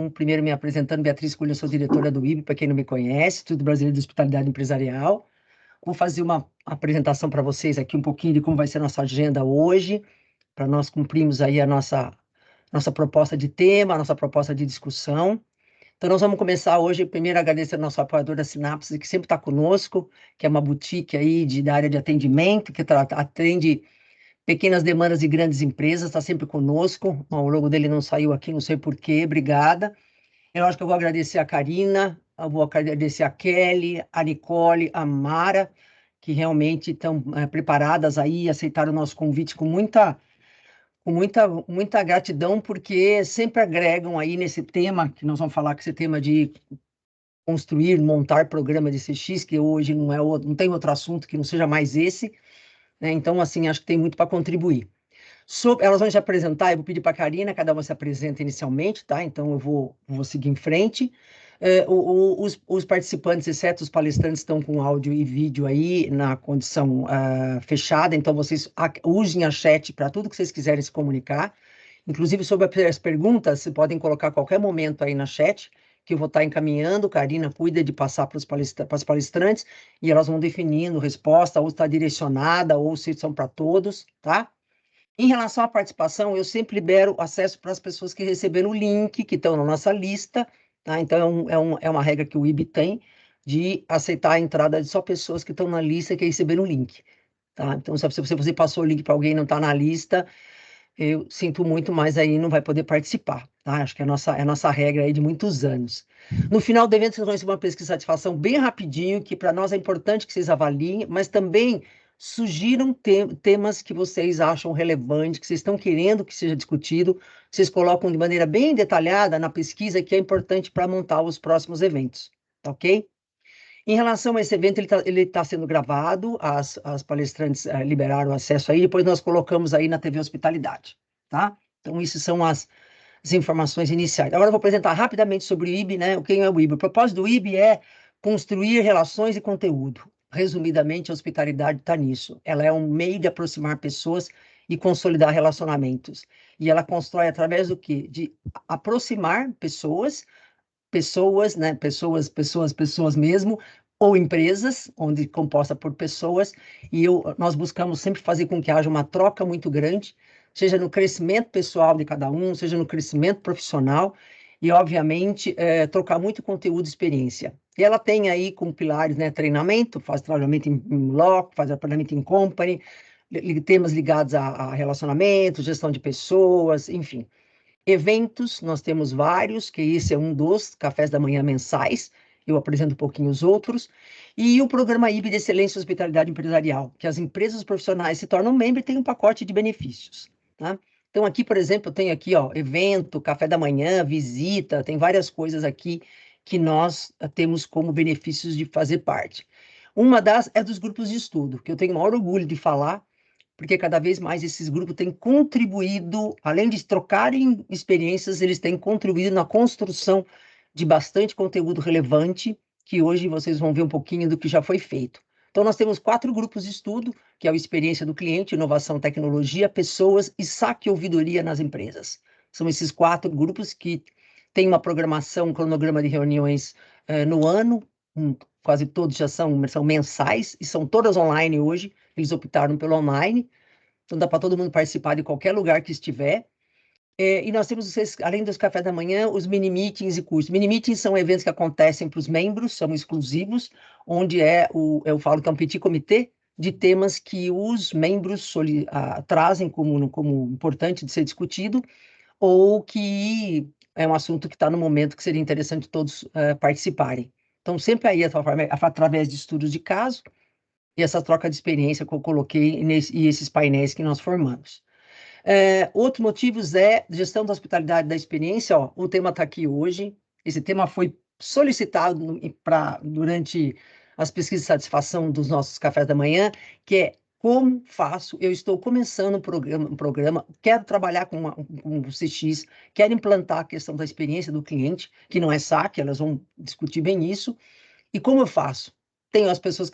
Então, primeiro me apresentando, Beatriz Cunha, eu sou diretora do IB, para quem não me conhece, Instituto Brasileiro de Hospitalidade Empresarial. Vou fazer uma apresentação para vocês aqui, um pouquinho de como vai ser a nossa agenda hoje, para nós cumprirmos aí a nossa proposta de tema, a nossa proposta de discussão. Então, nós vamos começar hoje, primeiro agradecendo ao nosso apoiador da Sinapse, que sempre está conosco, que é uma boutique aí da área de atendimento, que atende pequenas demandas de grandes empresas, está sempre conosco. O logo dele não saiu aqui, não sei porquê, obrigada. Eu acho que eu vou agradecer a Karina, eu vou agradecer a Kelly, a Nicole, a Mara, que realmente estão preparadas aí, aceitaram o nosso convite com muita gratidão, porque sempre agregam aí nesse tema, que nós vamos falar que esse tema de construir, montar programa de CX, que hoje não tem outro assunto que não seja mais esse, né? Então, assim, acho que tem muito para contribuir. Elas vão se apresentar, eu vou pedir para a Karina, cada uma se apresenta inicialmente, tá? Então, eu vou seguir em frente. Os participantes, exceto os palestrantes, estão com áudio e vídeo aí na condição fechada, então vocês usem a chat para tudo que vocês quiserem se comunicar. Inclusive, sobre as perguntas, vocês podem colocar a qualquer momento aí na chat, que eu vou estar encaminhando. Karina cuida de passar para as palestrantes, e elas vão definindo resposta, ou está direcionada, ou se são para todos, tá? Em relação à participação, eu sempre libero acesso para as pessoas que receberam o link, que estão na nossa lista, tá? Então, é uma regra que o IB tem, de aceitar a entrada de só pessoas que estão na lista que receberam o link, tá? Então, se você passou o link para alguém e não está na lista, eu sinto muito, mas aí não vai poder participar, tá? Acho que é a nossa regra aí de muitos anos. No final do evento, vocês vão receber uma pesquisa de satisfação bem rapidinho, que para nós é importante que vocês avaliem, mas também sugiram temas que vocês acham relevantes, que vocês estão querendo que seja discutido, vocês colocam de maneira bem detalhada na pesquisa, que é importante para montar os próximos eventos, tá ok? Em relação a esse evento, ele tá sendo gravado, as palestrantes liberaram acesso aí, depois nós colocamos aí na TV Hospitalidade, tá? Então, isso são as informações iniciais. Agora eu vou apresentar rapidamente sobre o IB, né? Quem é o IB? O propósito do IB é construir relações e conteúdo. Resumidamente, a hospitalidade está nisso. Ela é um meio de aproximar pessoas e consolidar relacionamentos. E ela constrói através do quê? De aproximar pessoas, né? Pessoas mesmo, ou empresas, onde composta por pessoas, e nós buscamos sempre fazer com que haja uma troca muito grande, seja no crescimento pessoal de cada um, seja no crescimento profissional, e, obviamente, trocar muito conteúdo e experiência. E ela tem aí como pilares, né, treinamento, faz treinamento em loco, faz treinamento em company, temas ligados a relacionamento, gestão de pessoas, enfim. Eventos, nós temos vários, que esse é um dos cafés da manhã mensais, eu apresento um pouquinho os outros, e o programa IB de Excelência e Hospitalidade Empresarial, que as empresas profissionais se tornam membros e tem um pacote de benefícios, tá? Então, aqui, por exemplo, eu tenho aqui, ó, evento, café da manhã, visita, tem várias coisas aqui que nós temos como benefícios de fazer parte. Uma das é dos grupos de estudo, que eu tenho o maior orgulho de falar, porque cada vez mais esses grupos têm contribuído, além de trocarem experiências, eles têm contribuído na construção de bastante conteúdo relevante, que hoje vocês vão ver um pouquinho do que já foi feito. Então, nós temos 4 grupos de estudo, que é a experiência do cliente, inovação, tecnologia, pessoas e saque e ouvidoria nas empresas. São esses 4 grupos que têm uma programação, um cronograma de reuniões no ano, quase todos já são mensais, e são todas online hoje, eles optaram pelo online, então dá para todo mundo participar de qualquer lugar que estiver. E nós temos, além dos cafés da manhã, os mini-meetings e cursos. Mini-meetings são eventos que acontecem para os membros, são exclusivos, onde eu falo que é um petit comitê de temas que os membros trazem como importante de ser discutido, ou que é um assunto que está no momento que seria interessante todos participarem. Então, sempre aí, através de estudos de caso, e essa troca de experiência que eu coloquei e esses painéis que nós formamos. Outros motivos é gestão da hospitalidade da experiência. Ó, o tema está aqui hoje. Esse tema foi solicitado durante as pesquisas de satisfação dos nossos cafés da manhã, que é como faço, eu estou começando um programa, quero trabalhar com o CX, quero implantar a questão da experiência do cliente, que não é saque, elas vão discutir bem isso, e como eu faço? Tenho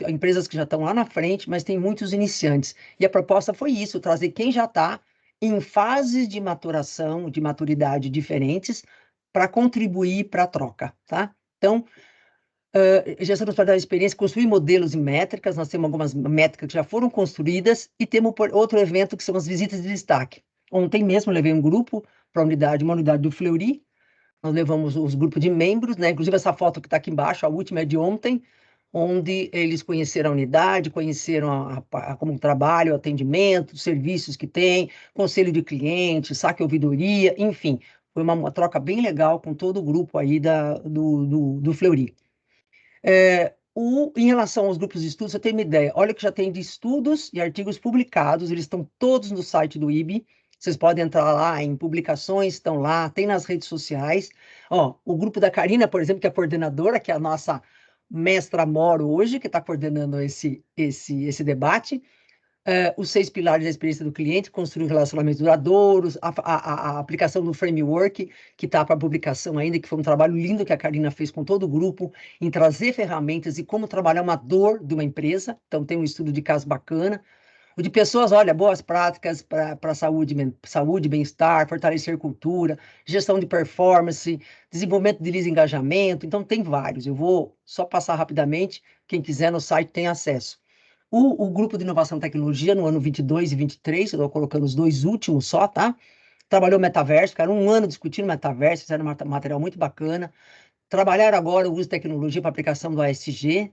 empresas que já estão lá na frente, mas tem muitos iniciantes. E a proposta foi isso, trazer quem já está em fases de maturação, de maturidade diferentes, para contribuir para a troca, tá? Então, gestão de prosperidade e experiência, construir modelos e métricas, nós temos algumas métricas que já foram construídas, e temos outro evento que são as visitas de destaque. Ontem mesmo eu levei um grupo para uma unidade do Fleury, nós levamos os grupos de membros, né? Inclusive essa foto que está aqui embaixo, a última é de ontem, onde eles conheceram a unidade, conheceram como trabalha, o atendimento, os serviços que tem, conselho de clientes, saque ouvidoria, enfim, foi uma troca bem legal com todo o grupo aí do Fleury. Em relação aos grupos de estudos, você tem uma ideia, olha que já tem de estudos e artigos publicados, eles estão todos no site do IB, vocês podem entrar lá em publicações, estão lá, tem nas redes sociais. Ó, o grupo da Karina, por exemplo, que é a coordenadora, que é a nossa mestra Moro hoje, que está coordenando esse debate. Os 6 pilares da experiência do cliente, construir relacionamentos duradouros, a aplicação do framework, que está para publicação ainda, que foi um trabalho lindo que a Karina fez com todo o grupo, em trazer ferramentas e como trabalhar uma dor de uma empresa. Então, tem um estudo de caso bacana. O de pessoas, olha, boas práticas para saúde, bem-estar, fortalecer cultura, gestão de performance, desenvolvimento de engajamento. Então, tem vários. Eu vou só passar rapidamente. Quem quiser no site tem acesso. O grupo de inovação e tecnologia, no ano 22 e 23, eu estou colocando os 2 últimos só, tá? Trabalhou metaverso, ficaram 1 ano discutindo metaverso, fizeram um material muito bacana. Trabalharam agora o uso de tecnologia para aplicação do ASG,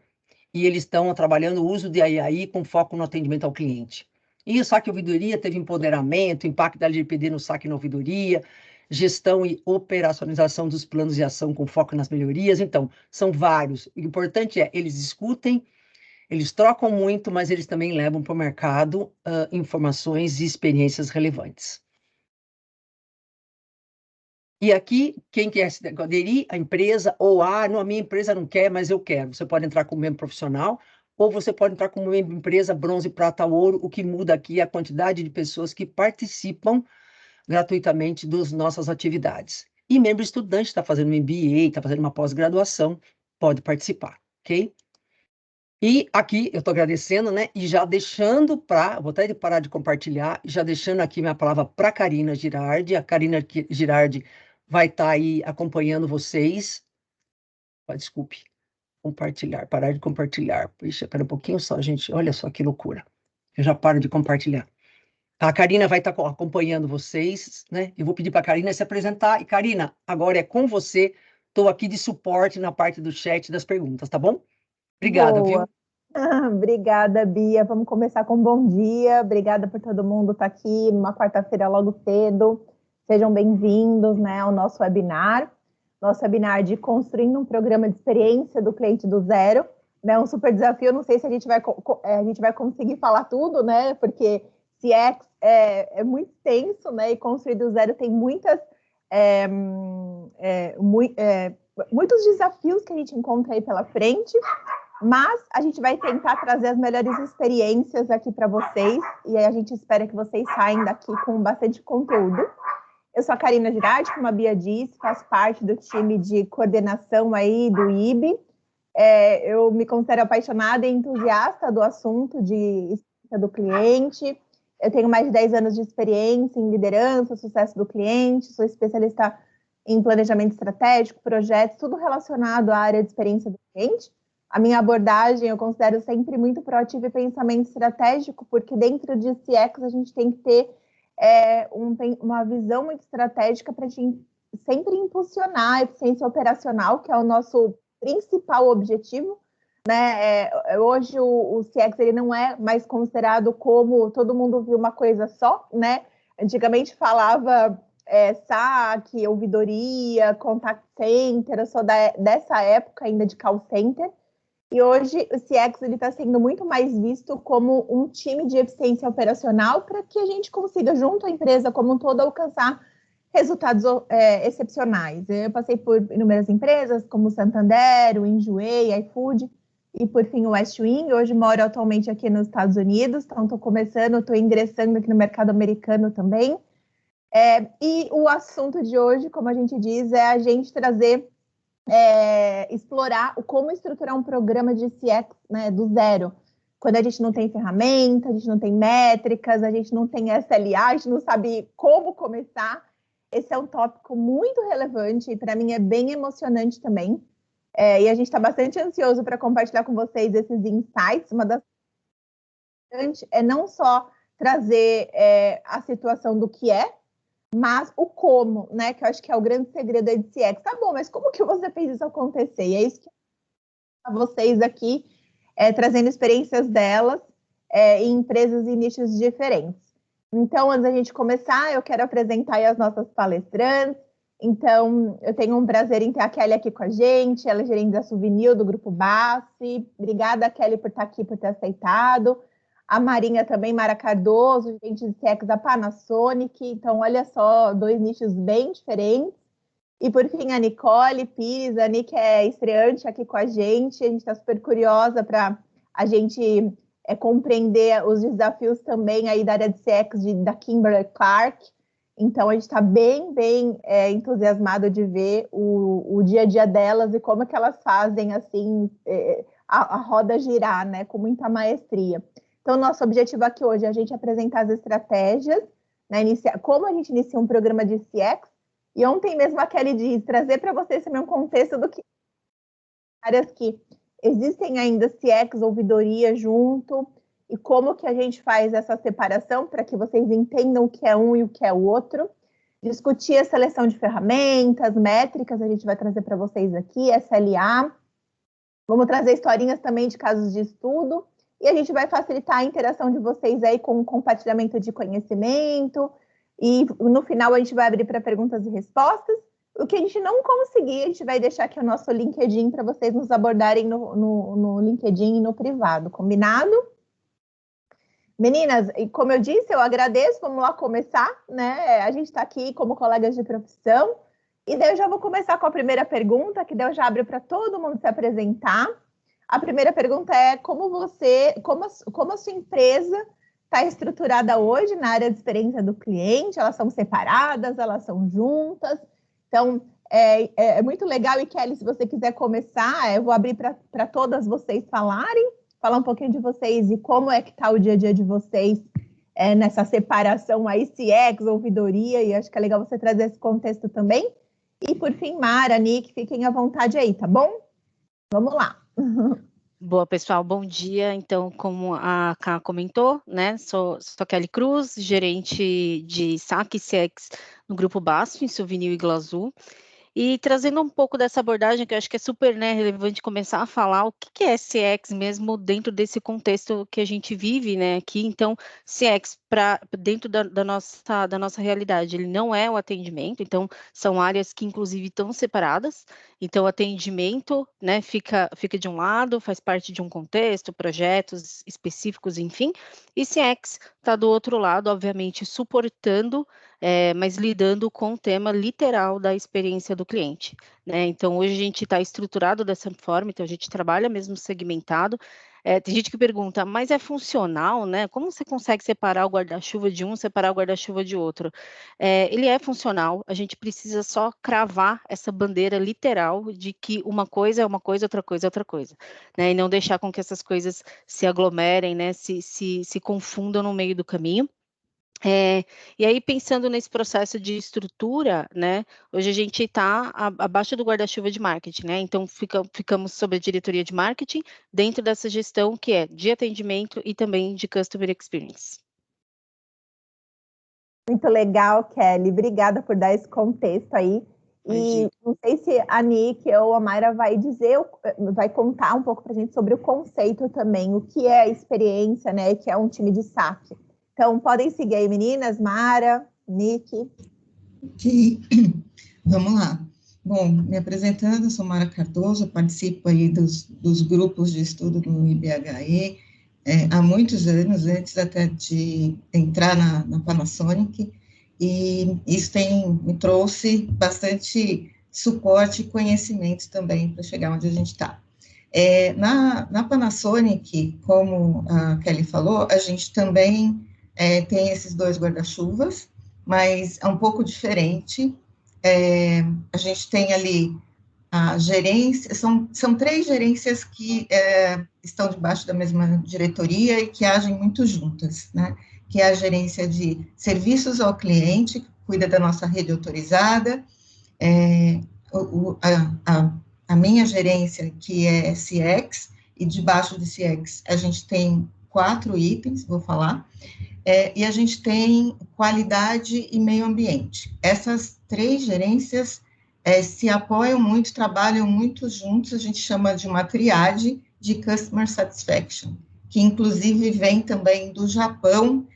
e eles estão trabalhando o uso de AI com foco no atendimento ao cliente. E o saque e ouvidoria teve empoderamento, impacto da LGPD no saque e na ouvidoria, gestão e operacionalização dos planos de ação com foco nas melhorias. Então, são vários. O importante é, eles discutem, eles trocam muito, mas eles também levam para o mercado informações e experiências relevantes. E aqui, quem quer se aderir, a empresa, ou não, a minha empresa não quer, mas eu quero. Você pode entrar como membro profissional, ou você pode entrar como membro empresa bronze, prata, ouro. O que muda aqui é a quantidade de pessoas que participam gratuitamente das nossas atividades. E membro estudante, está fazendo um MBA, está fazendo uma pós-graduação, pode participar, ok? E aqui eu estou agradecendo, né? E já deixando vou até parar de compartilhar, já deixando aqui minha palavra para a Karina Girardi. A Karina Girardi vai estar aí acompanhando vocês. Desculpe, parar de compartilhar. Puxa, espera um pouquinho só, gente. Olha só que loucura. Eu já paro de compartilhar. A Karina vai estar acompanhando vocês, né? Eu vou pedir para a Karina se apresentar. E, Karina, agora é com você. Estou aqui de suporte na parte do chat das perguntas, tá bom? Obrigada, Boa. viu? Obrigada, Bia. Vamos começar com um bom dia. Obrigada por todo mundo estar aqui numa quarta-feira logo cedo. Sejam bem-vindos, né, ao nosso webinar. Nosso webinar de Construindo um Programa de Experiência do Cliente do Zero. Né, um super desafio. Não sei se a gente vai conseguir falar tudo, né? Porque CX é muito extenso, né? E construir do zero tem muitos desafios que a gente encontra aí pela frente. Mas a gente vai tentar trazer as melhores experiências aqui para vocês, e aí a gente espera que vocês saiam daqui com bastante conteúdo. Eu sou a Karina Girardi, como a Bia disse, faço parte do time de coordenação aí do IB. Eu me considero apaixonada e entusiasta do assunto de experiência do cliente. Eu tenho mais de 10 anos de experiência em liderança, sucesso do cliente, sou especialista em planejamento estratégico, projetos, tudo relacionado à área de experiência do cliente. A minha abordagem eu considero sempre muito proativa e pensamento estratégico, porque dentro de CX a gente tem que ter uma visão muito estratégica para a gente sempre impulsionar a eficiência operacional, que é o nosso principal objetivo. Né? Hoje o CX ele não é mais considerado como todo mundo viu uma coisa só, né? Antigamente falava saque, ouvidoria, contact center, eu sou dessa época ainda de call center. E hoje o CX está sendo muito mais visto como um time de eficiência operacional para que a gente consiga, junto à empresa como um todo, alcançar resultados excepcionais. Eu passei por inúmeras empresas, como Santander, o Enjoei, iFood e, por fim, o Westwing. Hoje moro atualmente aqui nos Estados Unidos, então estou ingressando aqui no mercado americano também. E o assunto de hoje, como a gente diz, é a gente trazer... explorar como estruturar um programa de CX, né, do zero. Quando a gente não tem ferramenta, a gente não tem métricas, a gente não tem SLA, a gente não sabe como começar. Esse é um tópico muito relevante e para mim é bem emocionante também. E a gente está bastante ansioso para compartilhar com vocês esses insights. Uma das é não só trazer a situação do que é, mas o como, né? Que eu acho que é o grande segredo da CX. Tá bom, mas como que você fez isso acontecer? E é isso que vocês aqui trazendo experiências delas em empresas e nichos diferentes. Então, antes da gente começar, eu quero apresentar aí as nossas palestrantes. Então, eu tenho um prazer em ter a Kelly aqui com a gente, ela é gerente da Souvenir do Grupo Basf. Obrigada, Kelly, por estar aqui, por ter aceitado. A Marinha também, Mara Cardoso, gerente de CX da Panasonic. Então, olha só, 2 nichos bem diferentes. E, por fim, a Nicole Pires. A Nick é estreante aqui com a gente está super curiosa para a gente compreender os desafios também aí da área de CX da Kimberly-Clark. Então, a gente está bem entusiasmado de ver o dia a dia delas e como é que elas fazem, assim, a roda girar, né, com muita maestria. Então, nosso objetivo aqui hoje é a gente apresentar as estratégias, né, como a gente inicia um programa de CX. E ontem mesmo a Kelly disse, trazer para vocês também um contexto do que áreas que existem ainda CX, ouvidoria junto, e como que a gente faz essa separação para que vocês entendam o que é um e o que é o outro. Discutir a seleção de ferramentas, métricas, a gente vai trazer para vocês aqui, SLA. Vamos trazer historinhas também de casos de estudo, e a gente vai facilitar a interação de vocês aí com o compartilhamento de conhecimento, e no final a gente vai abrir para perguntas e respostas. O que a gente não conseguir, a gente vai deixar aqui o nosso LinkedIn para vocês nos abordarem no LinkedIn e no privado, combinado? Meninas, e como eu disse, eu agradeço, vamos lá começar, né? A gente está aqui como colegas de profissão, e daí eu já vou começar com a primeira pergunta, que daí eu já abro para todo mundo se apresentar. A primeira pergunta é como a sua empresa está estruturada hoje na área de experiência do cliente? Elas são separadas, elas são juntas? Então, é muito legal. E Kelly, se você quiser começar, eu vou abrir para todas vocês falar um pouquinho de vocês e como é que está o dia a dia de vocês nessa separação aí, CX, ouvidoria, e acho que é legal você trazer esse contexto também. E, por fim, Mara, Nick, fiquem à vontade aí, tá bom? Vamos lá. Boa, pessoal, bom dia. Então, como a Ká comentou, né, sou Kelly Cruz, gerente de saque CX no Grupo Basf, em Souvenir e Glazul. E trazendo um pouco dessa abordagem, que eu acho que é super, né, relevante começar a falar o que é CX mesmo dentro desse contexto que a gente vive, né, aqui. Então, CX, dentro da nossa realidade, ele não é o atendimento, então são áreas que inclusive estão separadas. Então, o atendimento, né, fica de um lado, faz parte de um contexto, projetos específicos, enfim, e CX está do outro lado, obviamente, suportando, mas lidando com o tema literal da experiência do cliente, né? Então, hoje a gente está estruturado dessa forma, então a gente trabalha mesmo segmentado. Tem gente que pergunta, mas é funcional, né? Como você consegue separar o guarda-chuva de um, separar o guarda-chuva de outro? Ele é funcional, a gente precisa só cravar essa bandeira literal de que uma coisa é uma coisa, outra coisa é outra coisa, né? E não deixar com que essas coisas se aglomerem, né? Se confundam no meio do caminho. E aí, pensando nesse processo de estrutura, né, hoje a gente está abaixo do guarda-chuva de marketing, né, então ficamos sob a diretoria de marketing, dentro dessa gestão que é de atendimento e também de customer experience. Muito legal, Kelly, obrigada por dar esse contexto aí. E não sei se a Nick ou a Mayra vai contar um pouco para a gente sobre o conceito também, o que é a experiência, né, que é um time de saque. Então, podem seguir aí, meninas, Mara, Nick. Ok, vamos lá. Bom, me apresentando, eu sou Mara Cardoso, participo aí dos grupos de estudo do IBHE há muitos anos, antes até de entrar na Panasonic, e isso me trouxe bastante suporte e conhecimento também para chegar onde a gente está. Na Panasonic, como a Kelly falou, a gente também tem esses 2 guarda-chuvas, mas é um pouco diferente. A gente tem ali a gerência, são 3 gerências que estão debaixo da mesma diretoria e que agem muito juntas, né? Que é a gerência de serviços ao cliente, cuida da nossa rede autorizada, a minha gerência, que é CX, e debaixo de CX a gente tem 4 itens, vou falar, e a gente tem qualidade e meio ambiente. Essas 3 gerências se apoiam muito, trabalham muito juntos, a gente chama de uma triade de Customer Satisfaction, que inclusive vem também do Japão,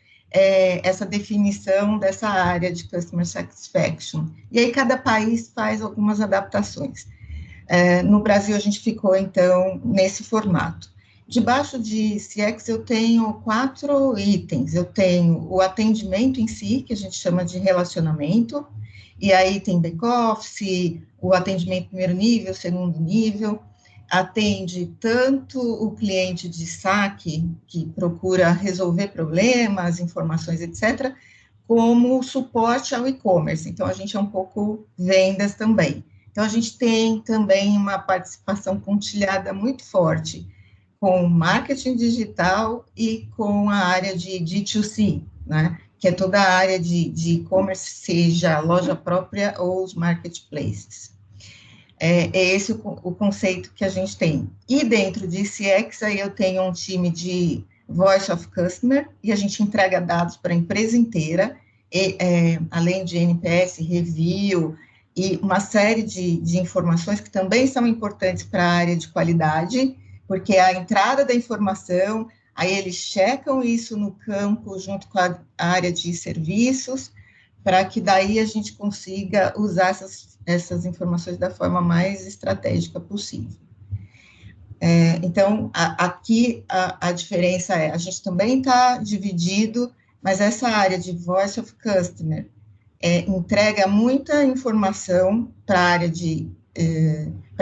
essa definição dessa área de Customer Satisfaction. E aí cada país faz algumas adaptações. No Brasil, a gente ficou, então, nesse formato. Debaixo de CX, eu tenho 4 itens. Eu tenho o atendimento em si, que a gente chama de relacionamento, e aí tem back-office, o atendimento primeiro nível, segundo nível, atende tanto o cliente de saque, que procura resolver problemas, informações, etc., como o suporte ao e-commerce. Então, a gente é um pouco vendas também. Então, a gente tem também uma participação pontilhada muito forte com marketing digital e com a área de D2C, né? Que é toda a área de e-commerce, seja a loja própria ou os marketplaces. É esse o conceito que a gente tem. E dentro de CX, aí eu tenho um time de Voice of Customer, e a gente entrega dados para a empresa inteira, além de NPS, review, e uma série de informações que também são importantes para a área de qualidade, porque a entrada da informação, aí eles checam isso no campo junto com a área de serviços, para que daí a gente consiga usar essas informações da forma mais estratégica possível. Então, aqui a diferença a gente também está dividido, mas essa área de Voice of Customer entrega muita informação para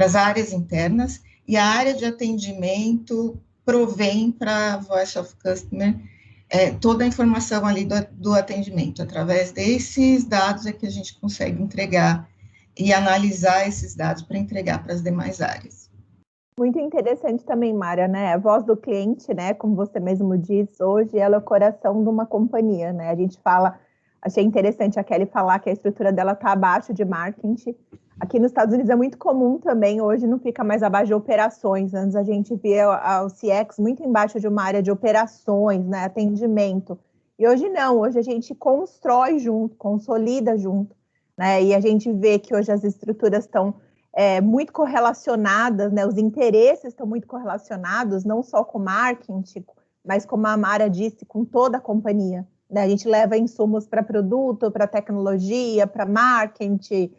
as áreas internas, e a área de atendimento provém para a Voice of Customer toda a informação ali do atendimento. Através desses dados é que a gente consegue entregar e analisar esses dados para entregar para as demais áreas. Muito interessante também, Mara, né? A voz do cliente, né? Como você mesmo disse, hoje ela é o coração de uma companhia, né? A gente fala, achei interessante a Kelly falar que a estrutura dela está abaixo de marketing. Aqui nos Estados Unidos é muito comum também, hoje não fica mais abaixo de operações. Antes a gente via o CX muito embaixo de uma área de operações, né? Atendimento. E hoje não, hoje a gente constrói junto, consolida junto, né? E a gente vê que hoje as estruturas estão muito correlacionadas, né? Os interesses estão muito correlacionados, não só com marketing, mas como a Mara disse, com toda a companhia, né? A gente leva insumos para produto, para tecnologia, para marketing,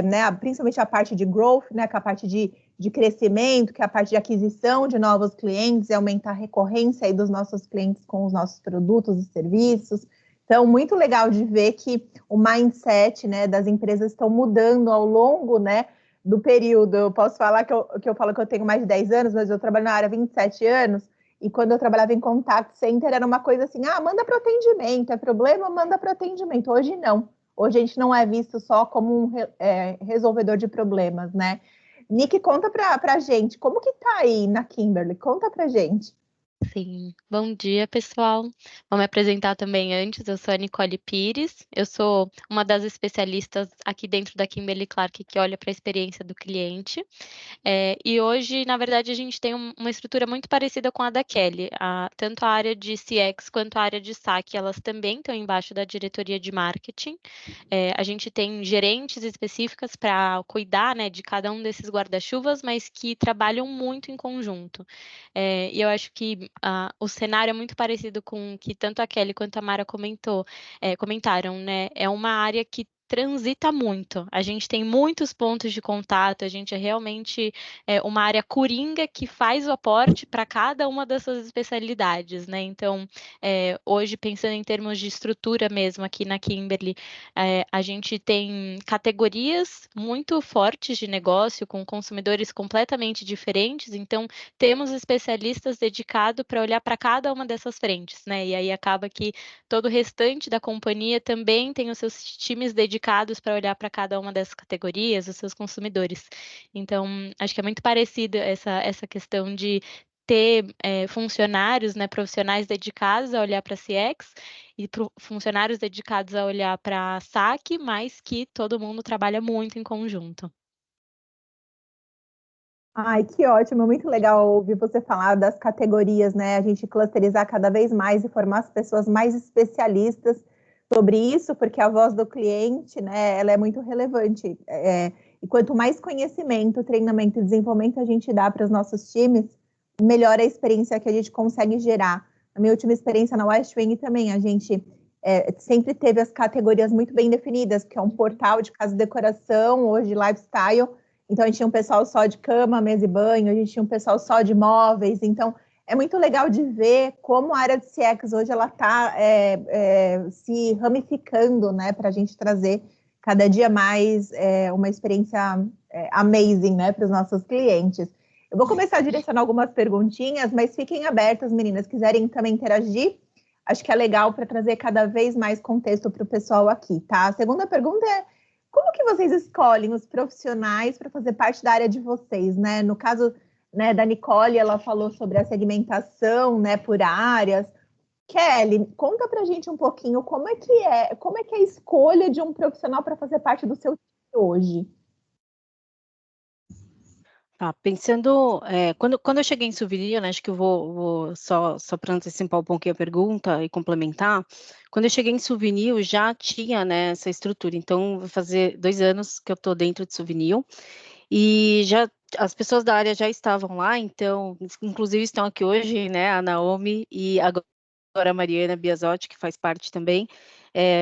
né? Principalmente a parte de growth, né? Que é a parte de crescimento, que é a parte de aquisição de novos clientes e aumentar a recorrência aí dos nossos clientes com os nossos produtos e serviços. Então, muito legal de ver que o mindset, né, das empresas estão mudando ao longo, né, do período. Eu posso falar que eu falo que eu tenho mais de 10 anos, mas eu trabalho na área há 27 anos, e quando eu trabalhava em contact center era uma coisa assim, manda para o atendimento, é problema, manda para o atendimento. Hoje não. Hoje a gente não é visto só como um resolvedor de problemas, né? Nick, conta para a gente, como que tá aí na Kimberly? Conta para gente. Sim, bom dia, pessoal. Vou me apresentar também antes. Eu sou a Nicole Pires, eu sou uma das especialistas aqui dentro da Kimberly-Clark que olha para a experiência do cliente. E hoje, na verdade, a gente tem uma estrutura muito parecida com a da Kelly. Tanto a área de CX quanto a área de saque, elas também estão embaixo da diretoria de marketing. A gente tem gerentes específicas para cuidar, né, de cada um desses guarda-chuvas, mas que trabalham muito em conjunto. E eu acho que o cenário é muito parecido com o que tanto a Kelly quanto a Mara comentaram, né? É uma área que transita muito. A gente tem muitos pontos de contato, a gente é realmente uma área coringa que faz o aporte para cada uma das suas especialidades, né? Então, hoje, pensando em termos de estrutura mesmo aqui na Kimberly, a gente tem categorias muito fortes de negócio, com consumidores completamente diferentes, então temos especialistas dedicados para olhar para cada uma dessas frentes, né? E aí acaba que todo o restante da companhia também tem os seus times dedicados para olhar para cada uma dessas categorias, os seus consumidores. Então, acho que é muito parecido essa questão de ter funcionários, né, profissionais dedicados a olhar para CX, e funcionários dedicados a olhar para saque, mas que todo mundo trabalha muito em conjunto. Ai, que ótimo, muito legal ouvir você falar das categorias, né? A gente clusterizar cada vez mais e formar as pessoas mais especialistas sobre isso, porque a voz do cliente, né, ela é muito relevante. E quanto mais conhecimento, treinamento e desenvolvimento a gente dá para os nossos times, melhor a experiência que a gente consegue gerar. A minha última experiência na Westwing também, a gente sempre teve as categorias muito bem definidas, que é um portal de casa e decoração, hoje lifestyle. Então, a gente tinha um pessoal só de cama, mesa e banho, a gente tinha um pessoal só de móveis. Então, é muito legal de ver como a área de CX hoje ela está se ramificando, né, para a gente trazer cada dia mais uma experiência amazing, né, para os nossos clientes. Eu vou começar a direcionar algumas perguntinhas, mas fiquem abertas, meninas, quiserem também interagir. Acho que é legal para trazer cada vez mais contexto para o pessoal aqui, tá? A segunda pergunta é: como que vocês escolhem os profissionais para fazer parte da área de vocês, né? No caso, né, da Nicole, ela falou sobre a segmentação, né, por áreas. Kelly, conta pra gente um pouquinho como é que é a escolha de um profissional para fazer parte do seu time hoje. Tá, pensando, quando eu cheguei em Souvenir, né, acho que eu vou só para antecipar um pouquinho a pergunta e complementar, quando eu cheguei em Souvenir, eu já tinha, né, essa estrutura, então vai fazer 2 anos que eu estou dentro de Souvenir, e já as pessoas da área já estavam lá, então, inclusive estão aqui hoje, né, a Naomi e agora a Mariana Biasotti, que faz parte também.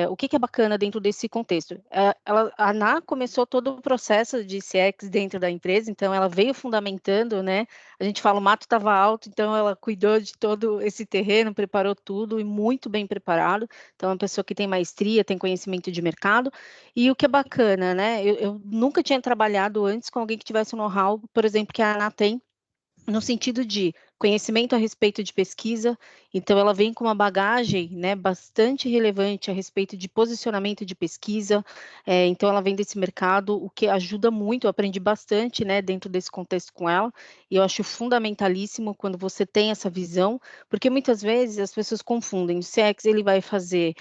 O que é bacana dentro desse contexto? A ANA começou todo o processo de CX dentro da empresa, então ela veio fundamentando, né? A gente fala, o mato estava alto, então ela cuidou de todo esse terreno, preparou tudo e muito bem preparado. Então, é uma pessoa que tem maestria, tem conhecimento de mercado. E o que é bacana, né? Eu nunca tinha trabalhado antes com alguém que tivesse um know-how, por exemplo, que a ANA tem, no sentido de conhecimento a respeito de pesquisa, então ela vem com uma bagagem, né, bastante relevante a respeito de posicionamento de pesquisa, então ela vem desse mercado, o que ajuda muito, eu aprendi bastante, né, dentro desse contexto com ela, e eu acho fundamentalíssimo quando você tem essa visão, porque muitas vezes as pessoas confundem, o CX ele vai fazer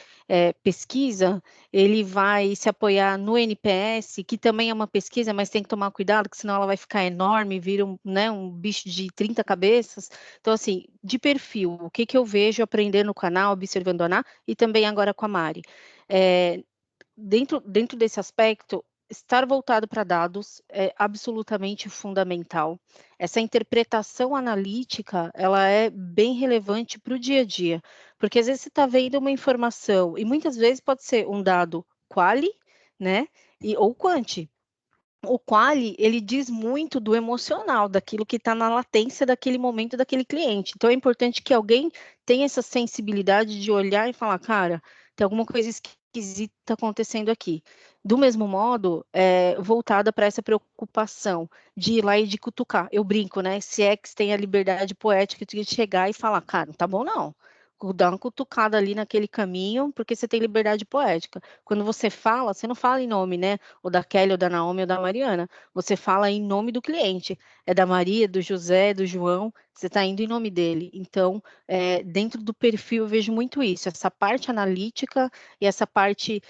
pesquisa, ele vai se apoiar no NPS, que também é uma pesquisa, mas tem que tomar cuidado, que senão ela vai ficar enorme, vira um bicho de 30 cabeças. Então, assim, de perfil, o que eu vejo aprendendo no canal, observando a Ana, e também agora com a Mari. Dentro desse aspecto, estar voltado para dados é absolutamente fundamental. Essa interpretação analítica, ela é bem relevante para o dia a dia, porque às vezes você está vendo uma informação, e muitas vezes pode ser um dado quali, né, ou quanti. O quali, ele diz muito do emocional, daquilo que está na latência daquele momento daquele cliente. Então, é importante que alguém tenha essa sensibilidade de olhar e falar, cara, tem alguma coisa esquisita acontecendo aqui. Do mesmo modo, voltada para essa preocupação de ir lá e de cutucar. Eu brinco, né? CX tem a liberdade poética de chegar e falar, cara, não tá bom não. Dar uma cutucada ali naquele caminho, porque você tem liberdade poética. Quando você fala, você não fala em nome, né? Ou da Kelly, ou da Naomi, ou da Mariana. Você fala em nome do cliente. É da Maria, do José, do João. Você está indo em nome dele. Então, dentro do perfil, eu vejo muito isso. Essa parte analítica e essa parte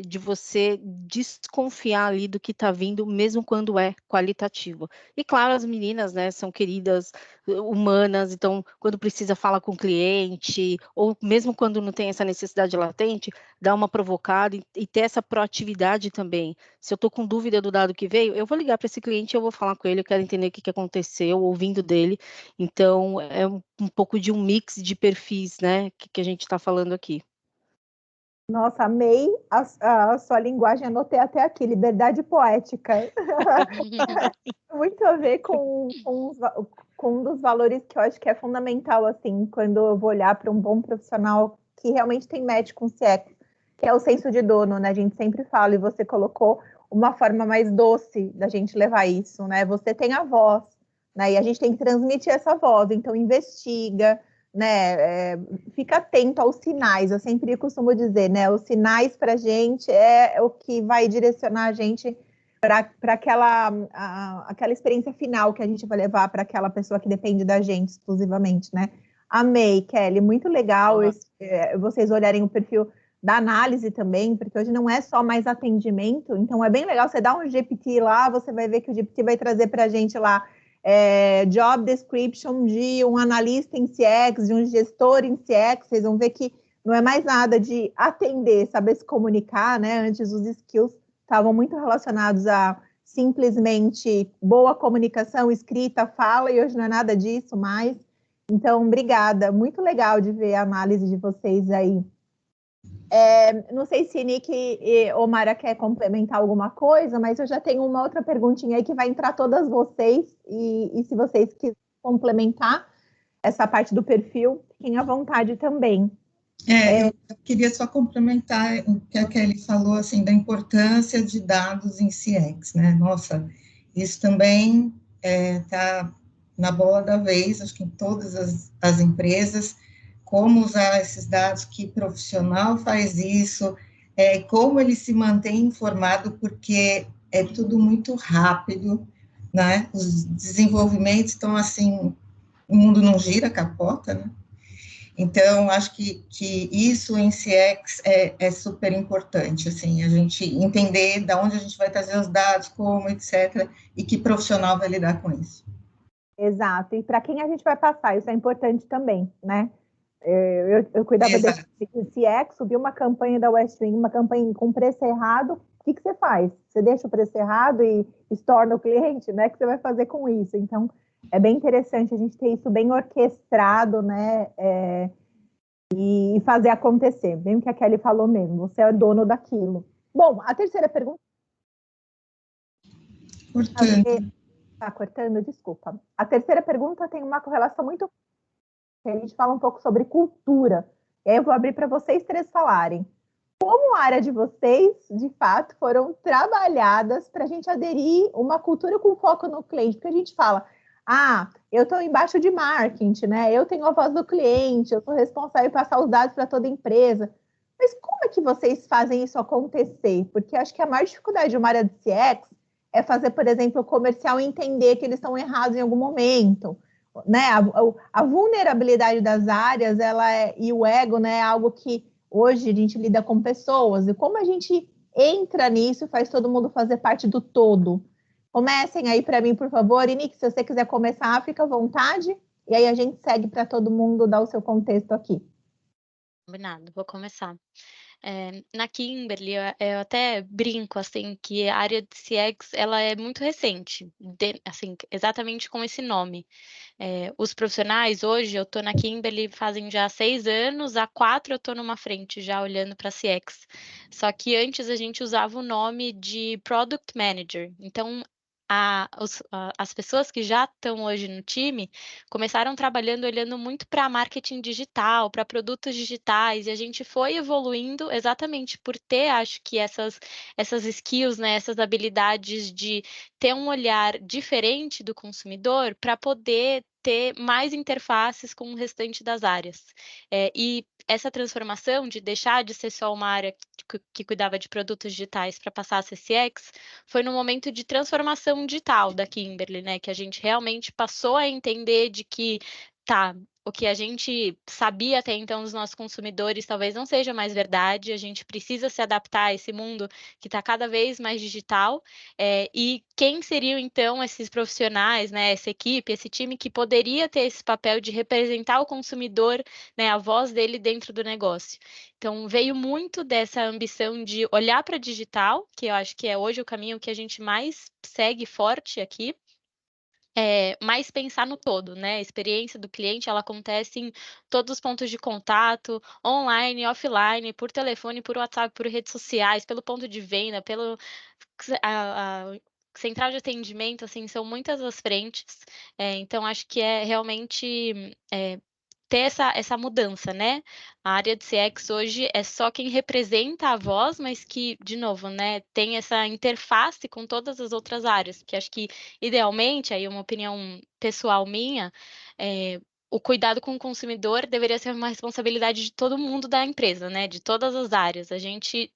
de você desconfiar ali do que está vindo, mesmo quando é qualitativo. E, claro, as meninas, né, são queridas, humanas. Então, quando precisa falar com o cliente, ou mesmo quando não tem essa necessidade latente, dar uma provocada e ter essa proatividade também. Se eu estou com dúvida do dado que veio, eu vou ligar para esse cliente, eu vou falar com ele, eu quero entender o que aconteceu, ouvindo dele. Então, é um pouco de um mix de perfis, né, que a gente está falando aqui. Nossa, amei a sua linguagem, anotei até aqui, liberdade poética. Muito a ver com um dos valores que eu acho que é fundamental, assim, quando eu vou olhar para um bom profissional que realmente tem match com o CX, que é o senso de dono, né? A gente sempre fala, e você colocou uma forma mais doce da gente levar isso, né? Você tem a voz, né? E a gente tem que transmitir essa voz, então investiga, né? Fica atento aos sinais, eu sempre costumo dizer, né? Os sinais para a gente é o que vai direcionar a gente para aquela experiência final que a gente vai levar para aquela pessoa que depende da gente exclusivamente, né? Amei, Kelly, muito legal Boa. vocês olharem o perfil da análise também, porque hoje não é só mais atendimento, então é bem legal você dar um GPT lá, você vai ver que o GPT vai trazer para a gente lá job description de um analista em CX, de um gestor em CX, vocês vão ver que não é mais nada de atender, saber se comunicar, né? Antes os skills estavam muito relacionados a simplesmente boa comunicação, escrita, fala, e hoje não é nada disso mais. Então, obrigada. Muito legal de ver a análise de vocês aí. Não sei se Nick ou Mara quer complementar alguma coisa, mas eu já tenho uma outra perguntinha aí que vai entrar todas vocês, e se vocês quiserem complementar essa parte do perfil, fiquem à vontade também. Eu queria só complementar o que a Kelly falou, assim, da importância de dados em CX, né? Nossa, isso também está na bola da vez, acho que em todas as empresas, como usar esses dados, que profissional faz isso, como ele se mantém informado, porque é tudo muito rápido, né? Os desenvolvimentos estão assim, o mundo não gira, capota, né? Então, acho que isso em CX é super importante, assim, a gente entender de onde a gente vai trazer os dados, como, etc., e que profissional vai lidar com isso. Exato, e para quem a gente vai passar, isso é importante também, né? Eu cuidava de CX, subi uma campanha da Westwing, uma campanha com preço errado, o que você faz? Você deixa o preço errado e estorna o cliente, né? O que você vai fazer com isso? Então, é bem interessante a gente ter isso bem orquestrado, né? E fazer acontecer. Bem o que a Kelly falou mesmo, você é dono daquilo. Bom, a terceira pergunta... Portanto... Tá cortando? Desculpa. A terceira pergunta tem uma correlação muito... A gente fala um pouco sobre cultura. E aí eu vou abrir para vocês três falarem. Como a área de vocês, de fato, foram trabalhadas para a gente aderir uma cultura com foco no cliente? Porque a gente fala, eu estou embaixo de marketing, né? Eu tenho a voz do cliente, eu sou responsável por passar os dados para toda a empresa. Mas como é que vocês fazem isso acontecer? Porque acho que a maior dificuldade de uma área de CX é fazer, por exemplo, o comercial entender que eles estão errados em algum momento, né? A vulnerabilidade das áreas, e o ego, né, é algo que hoje a gente lida com pessoas, e como a gente entra nisso e faz todo mundo fazer parte do todo. Comecem aí para mim, por favor. E Nick, se você quiser começar, fica à vontade, e aí a gente segue para todo mundo dar o seu contexto aqui. Combinado, vou começar. Na Kimberly, eu até brinco, assim, que a área de CX, ela é muito recente, assim, exatamente com esse nome. Os profissionais, hoje, eu estou na Kimberly fazem já 6 anos, há 4 eu estou numa frente já olhando para CX. Só que antes a gente usava o nome de Product Manager. Então, as pessoas que já estão hoje no time começaram trabalhando olhando muito para marketing digital, para produtos digitais, e a gente foi evoluindo exatamente por ter, acho que essas skills, né, essas habilidades de ter um olhar diferente do consumidor para poder ter mais interfaces com o restante das áreas. E essa transformação de deixar de ser só uma área que cuidava de produtos digitais para passar a ser CX, foi no momento de transformação digital da Kimberly, né, que a gente realmente passou a entender de que, o que a gente sabia até então dos nossos consumidores talvez não seja mais verdade, a gente precisa se adaptar a esse mundo que está cada vez mais digital, e quem seriam então esses profissionais, né, essa equipe, esse time que poderia ter esse papel de representar o consumidor, né, a voz dele dentro do negócio. Então, veio muito dessa ambição de olhar para digital, que eu acho que é hoje o caminho que a gente mais segue forte aqui, mas pensar no todo, né? A experiência do cliente, ela acontece em todos os pontos de contato, online, offline, por telefone, por WhatsApp, por redes sociais, pelo ponto de venda, pelo a central de atendimento, assim, são muitas as frentes. Então acho que é realmente, ter essa mudança, né. A área de CX hoje é só quem representa a voz, mas que, de novo, né, tem essa interface com todas as outras áreas, que acho que, idealmente, aí uma opinião pessoal minha, o cuidado com o consumidor deveria ser uma responsabilidade de todo mundo da empresa, né, de todas as áreas. A gente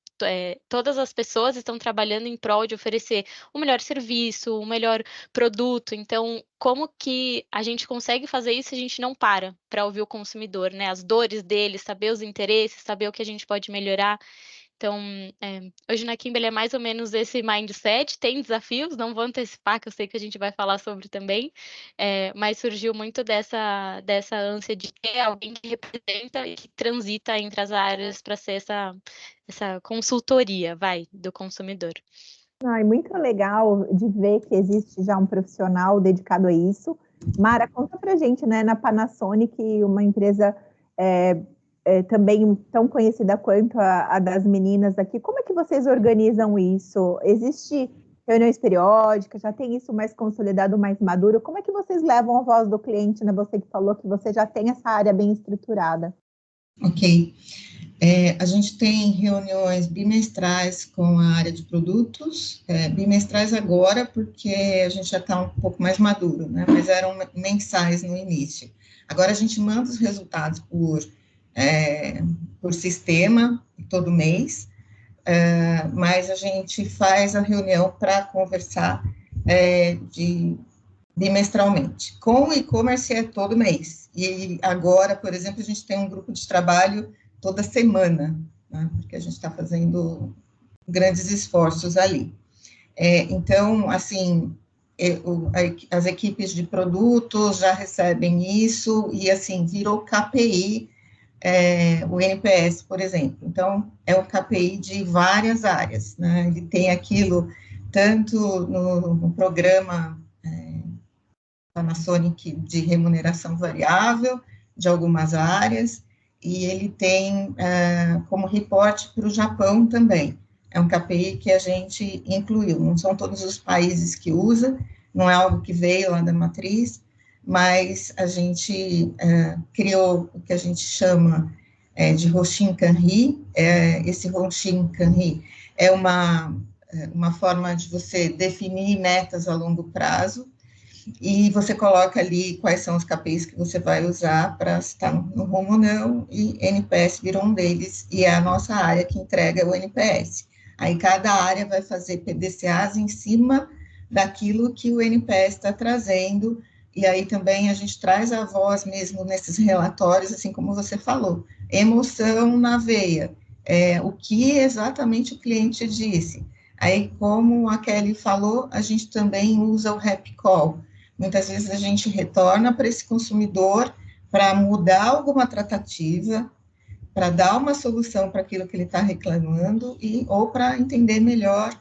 todas as pessoas estão trabalhando em prol de oferecer o melhor serviço, o melhor produto. Então, como que a gente consegue fazer isso se a gente não para ouvir o consumidor, né? As dores dele, saber os interesses, saber o que a gente pode melhorar. Então, hoje na Kimberly é mais ou menos esse mindset, tem desafios, não vou antecipar, que eu sei que a gente vai falar sobre também, mas surgiu muito dessa ânsia de ter alguém que representa e que transita entre as áreas para ser essa consultoria, do consumidor. Ai, muito legal de ver que existe já um profissional dedicado a isso. Mara, conta pra gente, né, na Panasonic, uma empresa também tão conhecida quanto a das meninas aqui, como é que vocês organizam isso? Existe reuniões periódicas, já tem isso mais consolidado, mais maduro? Como é que vocês levam a voz do cliente, né? Você que falou que você já tem essa área bem estruturada. Ok. A gente tem reuniões bimestrais com a área de produtos, bimestrais agora, porque a gente já está um pouco mais maduro, né? Mas eram mensais no início. Agora a gente manda os resultados por sistema todo mês, mas a gente faz a reunião para conversar bimestralmente. Com o e-commerce é todo mês. E agora, por exemplo, a gente tem um grupo de trabalho toda semana, né, porque a gente está fazendo grandes esforços ali. Então, assim, as equipes de produtos já recebem isso, e assim, virou KPI, o NPS, por exemplo. Então, é um KPI de várias áreas, né? Ele tem aquilo tanto no programa Panasonic de remuneração variável de algumas áreas, e ele tem como reporte para o Japão também. É um KPI que a gente incluiu, não são todos os países que usam, não é algo que veio lá da matriz, mas a gente criou o que a gente chama de Hoshin Kanri. Esse Hoshin Kanri é uma forma de você definir metas a longo prazo, e você coloca ali quais são os KPIs que você vai usar para estar no rumo ou não, e NPS virou um deles, e é a nossa área que entrega o NPS. Aí cada área vai fazer PDCAs em cima daquilo que o NPS está trazendo, e aí também a gente traz a voz mesmo nesses relatórios, assim como você falou, emoção na veia, o que exatamente o cliente disse. Aí, como a Kelly falou, a gente também usa o Happy Call. Muitas vezes a gente retorna para esse consumidor para mudar alguma tratativa, para dar uma solução para aquilo que ele está reclamando, ou para entender melhor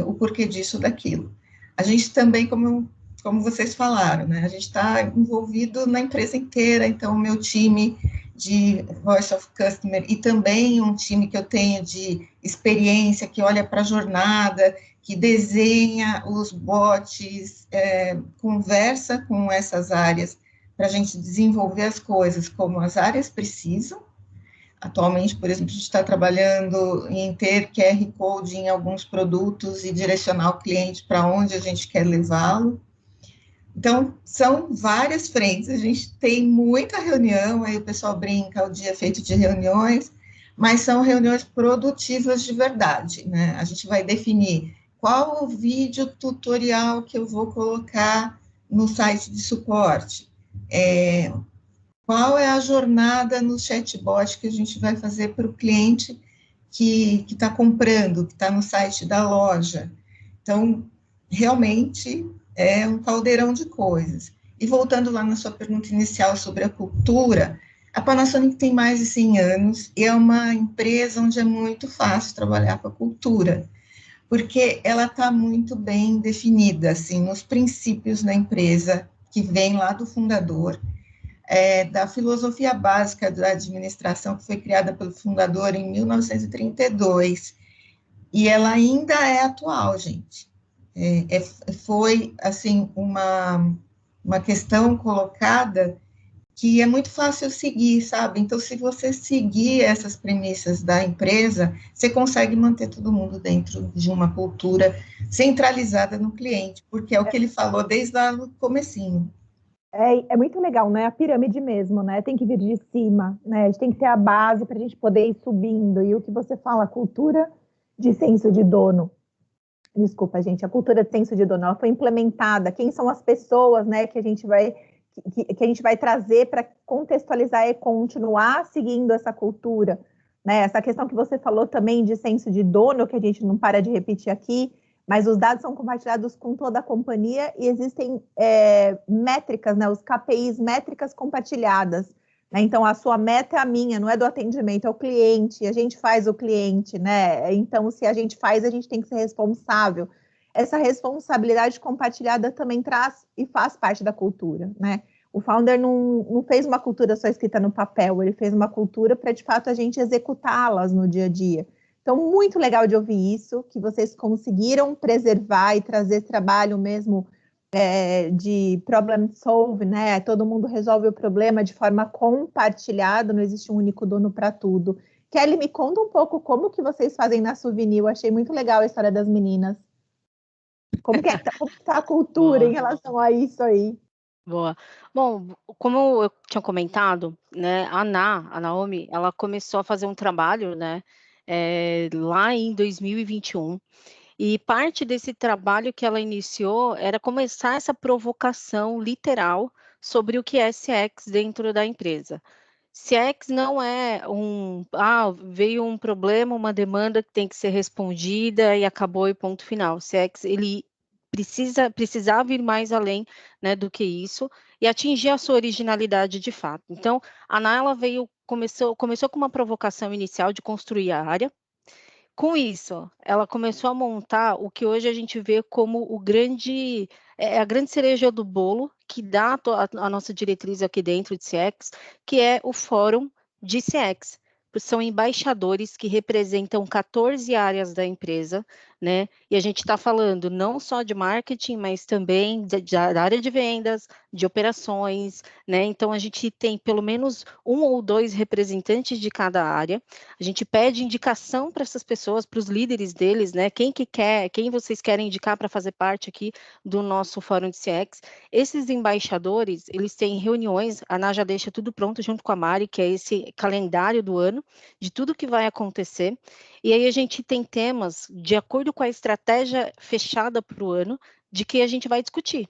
o porquê disso ou daquilo. A gente também, como vocês falaram, né, a gente está envolvido na empresa inteira, então o meu time de Voice of Customer e também um time que eu tenho de experiência, que olha para a jornada, que desenha os bots, conversa com essas áreas para a gente desenvolver as coisas como as áreas precisam. Atualmente, por exemplo, a gente está trabalhando em ter QR Code em alguns produtos e direcionar o cliente para onde a gente quer levá-lo. Então, são várias frentes, a gente tem muita reunião, aí o pessoal brinca, o dia é feito de reuniões, mas são reuniões produtivas de verdade, né? A gente vai definir qual o vídeo tutorial que eu vou colocar no site de suporte, qual é a jornada no chatbot que a gente vai fazer para o cliente que está comprando, que está no site da loja. Então, realmente é um caldeirão de coisas. E voltando lá na sua pergunta inicial sobre a cultura, a Panasonic tem mais de 100 anos e é uma empresa onde é muito fácil trabalhar com a cultura, porque ela está muito bem definida, assim, nos princípios da empresa, que vem lá do fundador, da filosofia básica da administração, que foi criada pelo fundador em 1932, e ela ainda é atual, gente. Foi, assim, uma questão colocada que é muito fácil seguir, sabe? Então, se você seguir essas premissas da empresa, você consegue manter todo mundo dentro de uma cultura centralizada no cliente, porque é o que ele falou desde lá no comecinho. É muito legal, né? A pirâmide mesmo, né? Tem que vir de cima, né? A gente tem que ter a base para a gente poder ir subindo. E o que você fala, a cultura de senso de dono. Desculpa, gente, a cultura de senso de dono, ela foi implementada. Quem são as pessoas, né, que a gente vai trazer para contextualizar e continuar seguindo essa cultura, né? Essa questão que você falou também de senso de dono, que a gente não para de repetir aqui, mas os dados são compartilhados com toda a companhia e existem métricas, né? Os KPIs, métricas compartilhadas. Né? Então, a sua meta é a minha, não é do atendimento, é o cliente, a gente faz o cliente, né? Então, se a gente faz, a gente tem que ser responsável. Essa responsabilidade compartilhada também traz e faz parte da cultura, né? O founder não fez uma cultura só escrita no papel, ele fez uma cultura para, de fato, a gente executá-las no dia a dia. Então, muito legal de ouvir isso, que vocês conseguiram preservar e trazer trabalho mesmo de problem solve, né? Todo mundo resolve o problema de forma compartilhada, não existe um único dono para tudo. Kelly, me conta um pouco como que vocês fazem na Souvenir, eu achei muito legal a história das meninas. Como que tá a cultura em relação a isso aí? Boa. Bom, como eu tinha comentado, né, a Naomi, ela começou a fazer um trabalho, né, lá em 2021, e parte desse trabalho que ela iniciou era começar essa provocação literal sobre o que é CX dentro da empresa. CX não é veio um problema, uma demanda que tem que ser respondida e acabou e ponto final. CX, ele precisava ir mais além, né, do que isso e atingir a sua originalidade de fato. Então, a Naila começou com uma provocação inicial de construir a área. Com isso, ela começou a montar o que hoje a gente vê como a grande cereja do bolo, que dá a nossa diretriz aqui dentro de CX, que é o Fórum de CX. São embaixadores que representam 14 áreas da empresa, né? E a gente está falando não só de marketing, mas também da área de vendas, de operações, né? Então, a gente tem pelo menos 1 ou 2 representantes de cada área. A gente pede indicação para essas pessoas, para os líderes deles, né? Quem vocês querem indicar para fazer parte aqui do nosso Fórum de CX. Esses embaixadores, eles têm reuniões, a Ana já deixa tudo pronto junto com a Mari, que é esse calendário do ano, de tudo que vai acontecer. E aí a gente tem temas de acordo com a estratégia fechada para o ano, de que a gente vai discutir.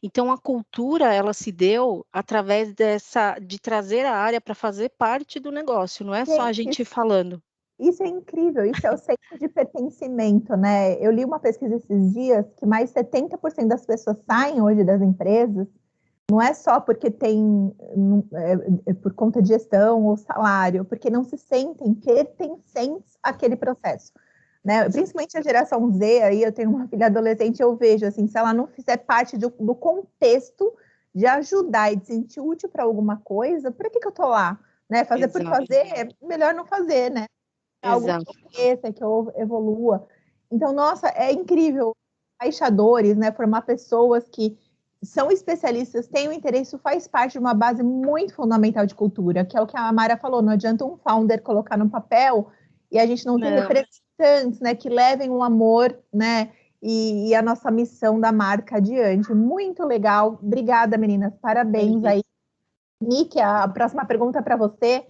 Então, a cultura, ela se deu através de trazer a área para fazer parte do negócio, não é só a gente falando. Isso é incrível, isso é o senso de pertencimento, né? Eu li uma pesquisa esses dias que mais 70% das pessoas saem hoje das empresas, não é só porque por conta de gestão ou salário, porque não se sentem pertencentes àquele processo. Né? Principalmente a geração Z, aí eu tenho uma filha adolescente, eu vejo assim, se ela não fizer parte do contexto de ajudar e de sentir útil para alguma coisa, por que eu tô lá? Né? Fazer por fazer é melhor não fazer, né? Algo que eu cresça, que eu evolua. Então, nossa, é incrível. Embaixadores, né? Formar pessoas que são especialistas, têm o interesse, isso faz parte de uma base muito fundamental de cultura, que é o que a Mara falou, não adianta um founder colocar no papel e a gente não ter representantes, né, que levem o amor, né, e a nossa missão da marca adiante. Muito legal. Obrigada, meninas. Parabéns aí. Nick, a próxima pergunta para você,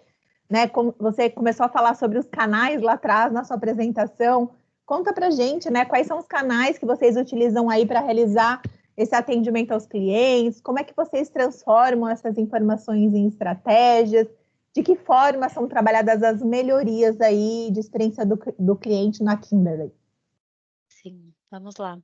né, você começou a falar sobre os canais lá atrás na sua apresentação. Conta pra gente, né, quais são os canais que vocês utilizam aí para realizar esse atendimento aos clientes, como é que vocês transformam essas informações em estratégias, de que forma são trabalhadas as melhorias aí de experiência do cliente na Kimberly? Sim, vamos lá.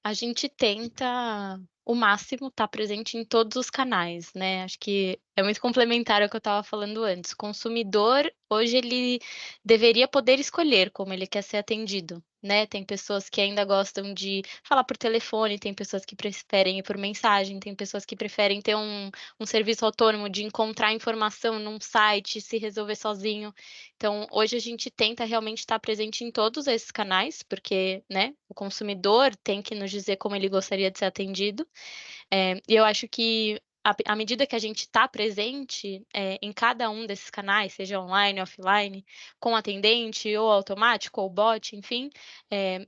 A gente tenta o máximo estar presente em todos os canais, né? Acho que é muito complementar ao que eu estava falando antes. O consumidor, hoje, ele deveria poder escolher como ele quer ser atendido, né? Tem pessoas que ainda gostam de falar por telefone, tem pessoas que preferem ir por mensagem, tem pessoas que preferem ter um serviço autônomo de encontrar informação num site, se resolver sozinho. Então, hoje a gente tenta realmente estar presente em todos esses canais, porque, né, o consumidor tem que nos dizer como ele gostaria de ser atendido. E eu acho que à medida que a gente está presente em cada um desses canais, seja online, offline, com atendente, ou automático, ou bot, enfim,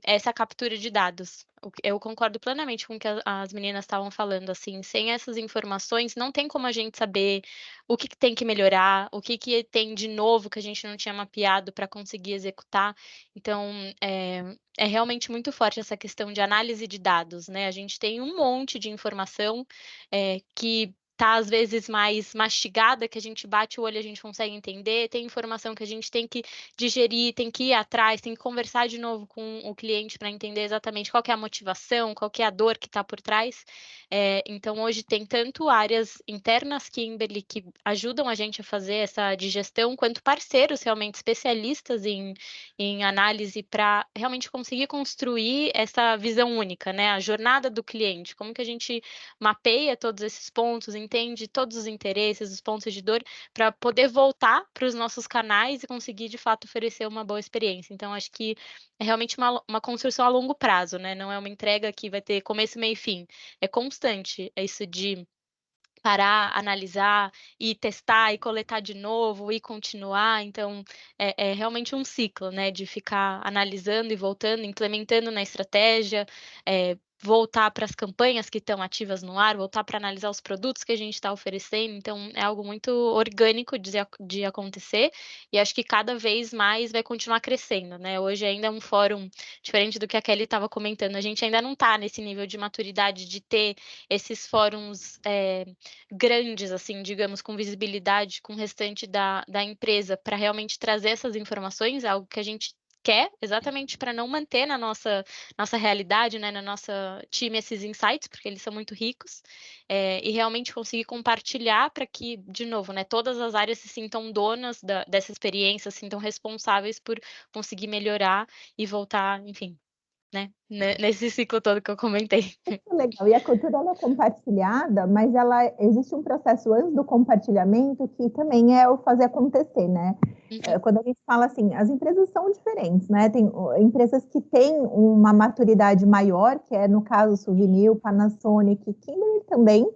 essa captura de dados, Eu concordo plenamente com o que as meninas estavam falando, assim, sem essas informações não tem como a gente saber o que que tem que melhorar, o que que tem de novo que a gente não tinha mapeado para conseguir executar. Então, é realmente muito forte essa questão de análise de dados, né, a gente tem um monte de informação, que tá às vezes mais mastigada, que a gente bate o olho e a gente consegue entender, tem informação que a gente tem que digerir, tem que ir atrás, tem que conversar de novo com o cliente para entender exatamente qual que é a motivação, qual que é a dor que está por trás. Então hoje tem tanto áreas internas Kimberly que ajudam a gente a fazer essa digestão, quanto parceiros realmente especialistas em análise para realmente conseguir construir essa visão única, né? A jornada do cliente, como que a gente mapeia todos esses pontos, entende todos os interesses, os pontos de dor, para poder voltar para os nossos canais e conseguir de fato oferecer uma boa experiência. Então acho que é realmente uma construção a longo prazo, né, não é uma entrega que vai ter começo, meio e fim, é constante, é isso de parar, analisar e testar e coletar de novo e continuar, então é realmente um ciclo, né, de ficar analisando e voltando, implementando na estratégia, voltar para as campanhas que estão ativas no ar, voltar para analisar os produtos que a gente está oferecendo, então é algo muito orgânico de acontecer, e acho que cada vez mais vai continuar crescendo, né, hoje ainda é um fórum diferente do que a Kelly estava comentando, a gente ainda não está nesse nível de maturidade de ter esses fóruns, grandes, assim, digamos, com visibilidade com o restante da empresa, para realmente trazer essas informações, é algo que a gente quer, exatamente para não manter na nossa realidade, né, na nossa time esses insights, porque eles são muito ricos, e realmente conseguir compartilhar para que, de novo, né, todas as áreas se sintam donas dessa experiência, se sintam responsáveis por conseguir melhorar e voltar, enfim, né, nesse ciclo todo que eu comentei. Muito legal. E a cultura ela é compartilhada, mas existe um processo antes do compartilhamento que também é o fazer acontecer, né? Uhum. Quando a gente fala assim, as empresas são diferentes, né? Tem empresas que têm uma maturidade maior, que é no caso Souvenir, Panasonic, Kimberly também,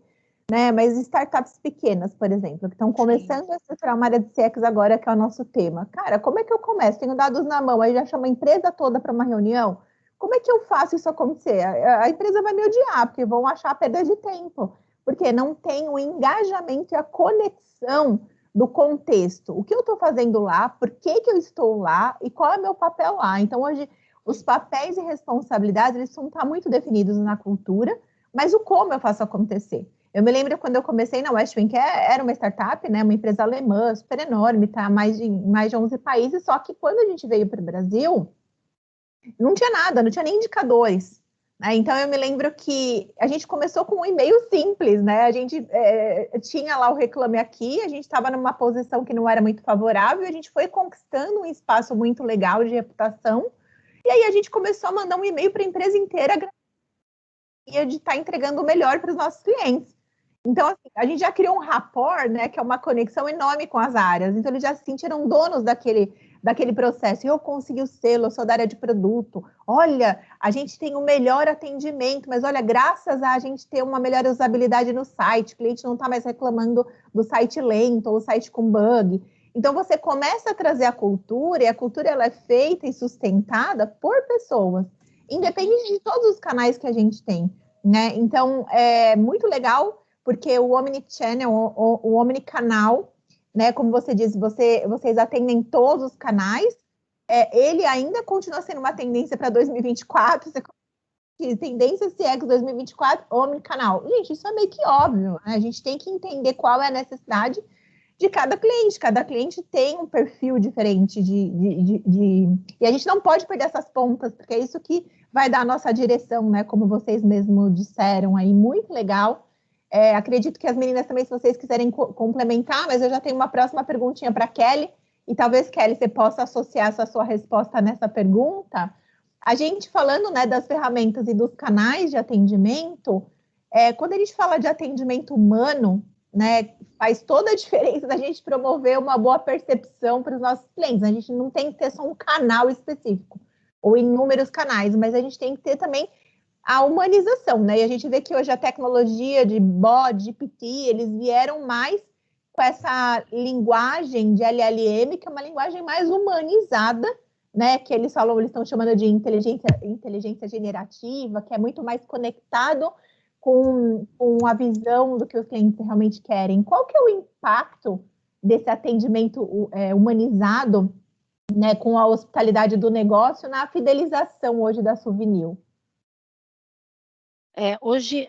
né? Mas startups pequenas, por exemplo, que estão começando a estruturar uma área de CX agora, que é o nosso tema. Cara, como é que eu começo? Tenho dados na mão, aí já chamo a empresa toda para uma reunião. Como é que eu faço isso acontecer? A empresa vai me odiar, porque vão achar perda de tempo, porque não tem o engajamento e a conexão do contexto. O que eu estou fazendo lá, por que eu estou lá e qual é o meu papel lá. Então, hoje, os papéis e responsabilidades, eles vão estar muito definidos na cultura, mas o como eu faço acontecer. Eu me lembro quando eu comecei na Westwing, que era uma startup, né, uma empresa alemã, super enorme, tá? Mais de 11 países, só que quando a gente veio para o Brasil, não tinha nada, não tinha nem indicadores. Né? Então, eu me lembro que a gente começou com um e-mail simples, né? A gente tinha lá o Reclame Aqui, a gente estava numa posição que não era muito favorável, a gente foi conquistando um espaço muito legal de reputação, e aí a gente começou a mandar um e-mail para a empresa inteira de estar entregando o melhor para os nossos clientes. Então, assim, a gente já criou um rapport, né, que é uma conexão enorme com as áreas. Então, eles já se sentiram donos daquele processo. Eu consegui o selo, eu sou da área de produto. Olha, a gente tem o melhor atendimento, mas olha, graças a gente ter uma melhor usabilidade no site, o cliente não está mais reclamando do site lento ou site com bug. Então, você começa a trazer a cultura, e a cultura ela é feita e sustentada por pessoas, independente de todos os canais que a gente tem. Né? Então, é muito legal, porque o Omnichannel, o Omnicanal, né, como você disse, vocês atendem todos os canais, ele ainda continua sendo uma tendência para 2024, tendência CX 2024, Omnicanal. Gente, isso é meio que óbvio, né? A gente tem que entender qual é a necessidade de cada cliente tem um perfil diferente e a gente não pode perder essas pontas, porque é isso que vai dar a nossa direção, né, como vocês mesmos disseram aí, muito legal. Acredito que as meninas também, se vocês quiserem complementar, mas eu já tenho uma próxima perguntinha para a Kelly, e talvez, Kelly, você possa associar essa sua resposta nessa pergunta. A gente falando, né, das ferramentas e dos canais de atendimento, quando a gente fala de atendimento humano, né, faz toda a diferença da gente promover uma boa percepção para os nossos clientes. A gente não tem que ter só um canal específico, ou inúmeros canais, mas a gente tem que ter também a humanização, né? E a gente vê que hoje a tecnologia de bot, de PT, eles vieram mais com essa linguagem de LLM, que é uma linguagem mais humanizada, né, que eles estão chamando de inteligência generativa, que é muito mais conectado com a visão do que os clientes realmente querem. Qual que é o impacto desse atendimento humanizado, né, com a hospitalidade do negócio na fidelização hoje da Souvenir? Hoje,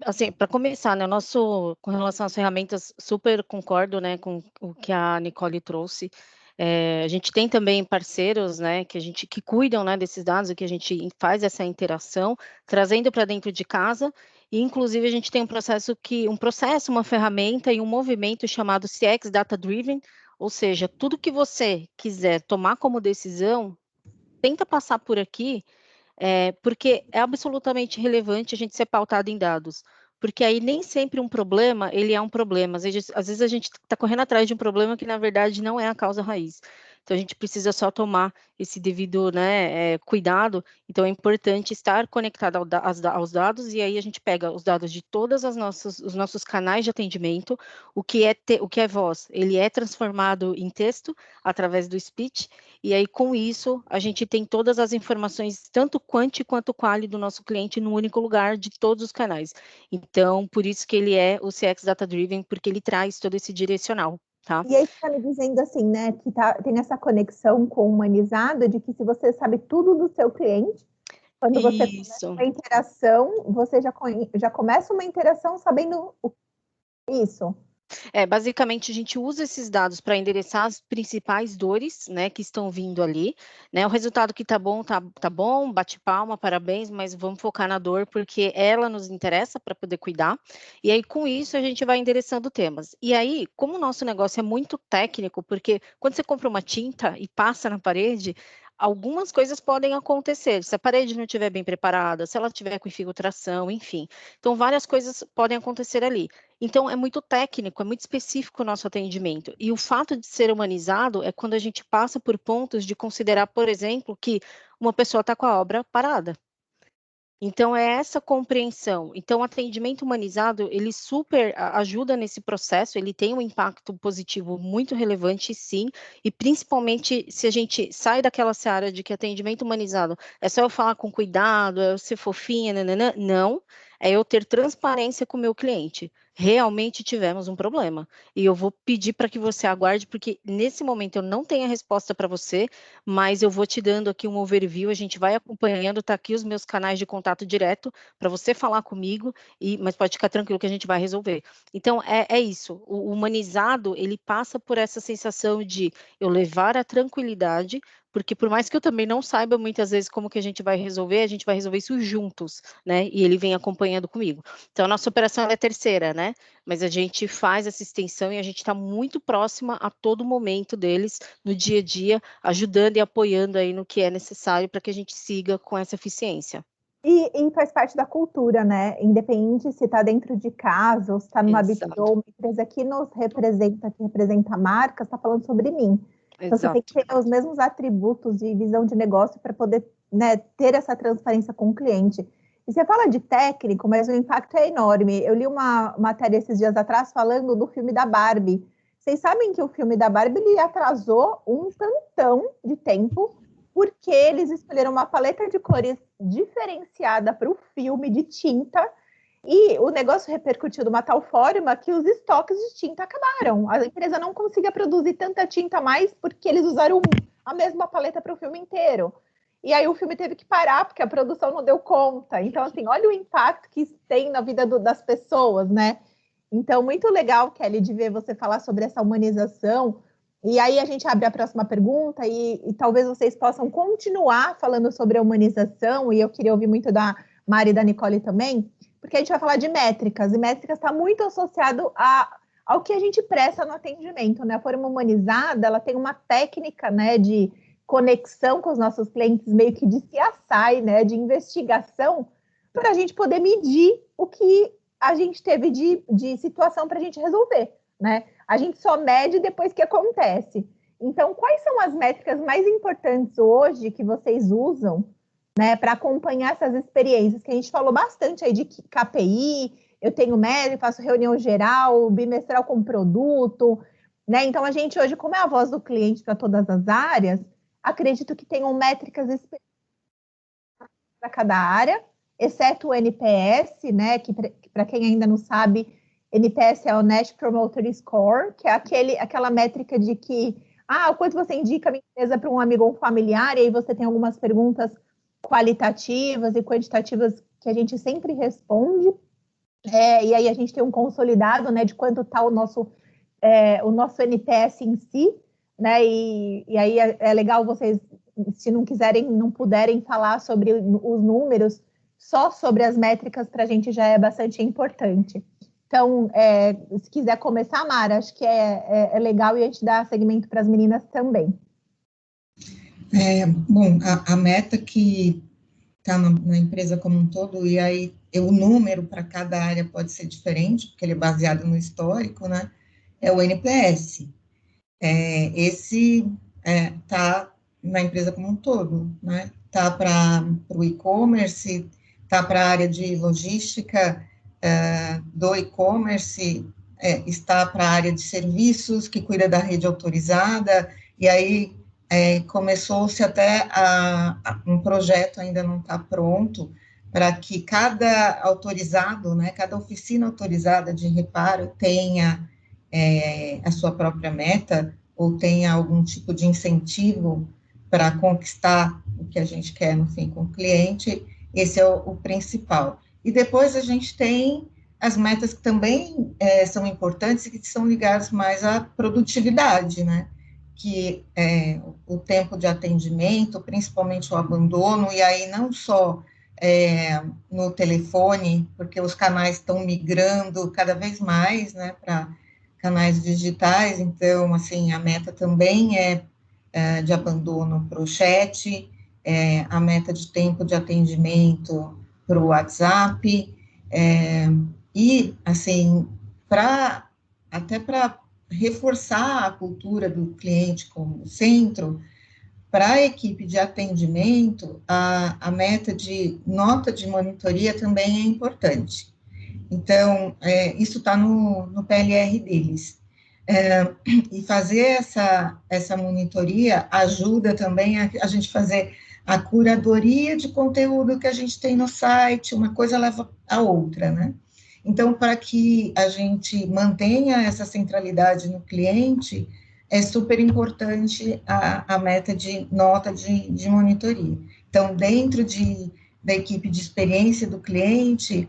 assim, para começar, né, com relação às ferramentas, super concordo, né, com o que a Nicole trouxe. A gente tem também parceiros, né, que cuidam, né, desses dados, e que a gente faz essa interação, trazendo para dentro de casa, e inclusive a gente tem uma ferramenta e um movimento chamado CX Data Driven, ou seja, tudo que você quiser tomar como decisão, tenta passar por aqui, porque é absolutamente relevante a gente ser pautado em dados, porque aí nem sempre um problema, ele é um problema, às vezes a gente está correndo atrás de um problema que na verdade não é a causa raiz. Então a gente precisa só tomar esse devido, né, cuidado. Então é importante estar conectado aos dados, e aí a gente pega os dados de todas os nossos canais de atendimento, o que é voz, ele é transformado em texto através do speech, e aí com isso a gente tem todas as informações, tanto quanti quanto quali, do nosso cliente num único lugar, de todos os canais. Então, por isso que ele é o CX Data Driven, porque ele traz todo esse direcional, tá? E aí você está me dizendo assim, né, que tem essa conexão com o humanizado, de que se você sabe tudo do seu cliente, quando você começa uma interação, você já começa uma interação sabendo isso. Basicamente, a gente usa esses dados para endereçar as principais dores, né, que estão vindo ali, né, o resultado que tá bom, bate palma, parabéns, mas vamos focar na dor, porque ela nos interessa para poder cuidar, e aí com isso a gente vai endereçando temas. E aí, como o nosso negócio é muito técnico, porque quando você compra uma tinta e passa na parede, algumas coisas podem acontecer, se a parede não estiver bem preparada, se ela estiver com infiltração, enfim. Então, várias coisas podem acontecer ali. Então, é muito técnico, é muito específico o nosso atendimento. E o fato de ser humanizado é quando a gente passa por pontos de considerar, por exemplo, que uma pessoa está com a obra parada. Então, é essa compreensão. Então, o atendimento humanizado, ele super ajuda nesse processo, ele tem um impacto positivo muito relevante, sim, e principalmente se a gente sai daquela seara de que atendimento humanizado é só eu falar com cuidado, é eu ser fofinha, nananã. Não, é eu ter transparência com o meu cliente. Realmente tivemos um problema, e eu vou pedir para que você aguarde, porque nesse momento eu não tenho a resposta para você, mas eu vou te dando aqui um overview, a gente vai acompanhando, tá aqui os meus canais de contato direto para você falar comigo, mas pode ficar tranquilo que a gente vai resolver. Então, é isso, o humanizado, ele passa por essa sensação de eu levar a tranquilidade, porque por mais que eu também não saiba muitas vezes como que a gente vai resolver isso juntos, né, e ele vem acompanhando comigo. Então, a nossa operação é terceira, né, mas a gente faz essa extensão e a gente está muito próxima a todo momento deles, no dia a dia, ajudando e apoiando aí no que é necessário para que a gente siga com essa eficiência. E faz parte da cultura, né? Independente se está dentro de casa ou se está numa Bistro, uma empresa que nos representa, que representa a marca, está falando sobre mim. Então, você tem que ter os mesmos atributos e visão de negócio para poder, né, ter essa transparência com o cliente. E você fala de técnico, mas o impacto é enorme. Eu li uma matéria esses dias atrás falando do filme da Barbie. Vocês sabem que o filme da Barbie ele atrasou um tantão de tempo, porque eles escolheram uma paleta de cores diferenciada para o filme de tinta, e o negócio repercutiu de uma tal forma que os estoques de tinta acabaram. A empresa não conseguia produzir tanta tinta mais porque eles usaram a mesma paleta para o filme inteiro. E aí o filme teve que parar porque a produção não deu conta. Então, assim, olha o impacto que isso tem na vida das pessoas, né? Então, muito legal, Kelly, de ver você falar sobre essa humanização. E aí a gente abre a próxima pergunta e talvez vocês possam continuar falando sobre a humanização, e eu queria ouvir muito da Mari e da Nicole também, porque a gente vai falar de métricas, e métricas está muito associado ao que a gente presta no atendimento, né? A forma humanizada, ela tem uma técnica, né, de conexão com os nossos clientes, meio que de CSI, né, de investigação, para a gente poder medir o que a gente teve de situação para a gente resolver, né? A gente só mede depois que acontece. Então, quais são as métricas mais importantes hoje que vocês usam, né, para acompanhar essas experiências? Que a gente falou bastante aí de KPI, eu tenho métrica, faço reunião geral, bimestral com produto, né? Então, a gente hoje, como é a voz do cliente para todas as áreas, acredito que tenham métricas específicas para cada área, exceto o NPS, né, que para quem ainda não sabe, NPS é o Net Promoter Score, que é aquela métrica de que, o quanto você indica a minha empresa para um amigo ou um familiar, e aí você tem algumas perguntas qualitativas e quantitativas que a gente sempre responde, e aí a gente tem um consolidado, né, de quanto está o nosso NPS em si, né, e aí é legal vocês, se não quiserem, não puderem falar sobre os números, só sobre as métricas para a gente já é bastante importante. Então, se quiser começar, Mara, acho que é legal e a gente dá segmento para as meninas também. Bom, a meta que está na empresa como um todo, e aí o número para cada área pode ser diferente, porque ele é baseado no histórico, né? É o NPS. Esse está na empresa como um todo, né? Está para o e-commerce, está para a área de logística do e-commerce, está para a área de serviços, que cuida da rede autorizada, e aí começou-se até um projeto, ainda não está pronto, para que cada autorizado, né, cada oficina autorizada de reparo tenha a sua própria meta, ou tenha algum tipo de incentivo para conquistar o que a gente quer, no fim, com o cliente. Esse é o principal. E depois a gente tem as metas que também são importantes e que são ligadas mais à produtividade, né? Que é o tempo de atendimento, principalmente o abandono, e aí não só no telefone, porque os canais estão migrando cada vez mais, né, para canais digitais, então, assim, a meta também é de abandono para o chat, a meta de tempo de atendimento para o WhatsApp, e, assim, até para reforçar a cultura do cliente como centro, para a equipe de atendimento, a meta de nota de monitoria também é importante. Então, isso está no PLR deles. E fazer essa monitoria ajuda também a gente fazer a curadoria de conteúdo que a gente tem no site, uma coisa leva a outra, né? Então, para que a gente mantenha essa centralidade no cliente, é super importante a meta de nota de monitoria. Então, dentro da equipe de experiência do cliente,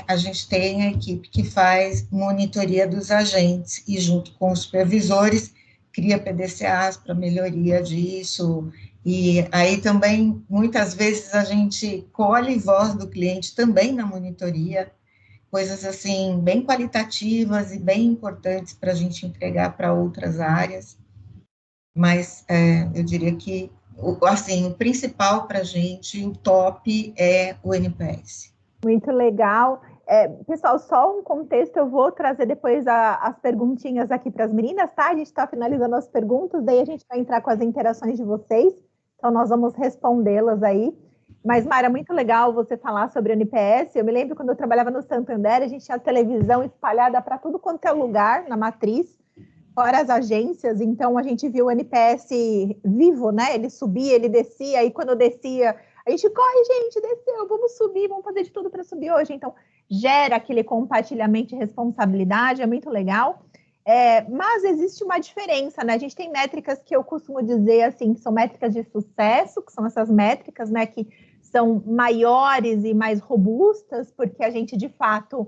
a gente tem a equipe que faz monitoria dos agentes e, junto com os supervisores, cria PDCAs para melhoria disso. E aí também, muitas vezes, a gente colhe voz do cliente também na monitoria, coisas assim, bem qualitativas e bem importantes para a gente entregar para outras áreas. Mas eu diria que, assim, o principal para a gente, o top, é o NPS. Muito legal. Pessoal, só um contexto, eu vou trazer depois as perguntinhas aqui para as meninas, tá? A gente está finalizando as perguntas, daí a gente vai entrar com as interações de vocês, então nós vamos respondê-las aí. Mas, Mara, muito legal você falar sobre o NPS. Eu me lembro quando eu trabalhava no Santander, a gente tinha televisão espalhada para tudo quanto é lugar, na matriz, fora as agências, então a gente viu o NPS vivo, né? Ele subia, ele descia, e quando descia, a gente corre, gente, desceu, vamos subir, vamos fazer de tudo para subir hoje. Então, gera aquele compartilhamento de responsabilidade, é muito legal. Mas existe uma diferença, né? A gente tem métricas que eu costumo dizer, assim, que são métricas de sucesso, que são essas métricas, né, que são maiores e mais robustas, porque a gente, de fato,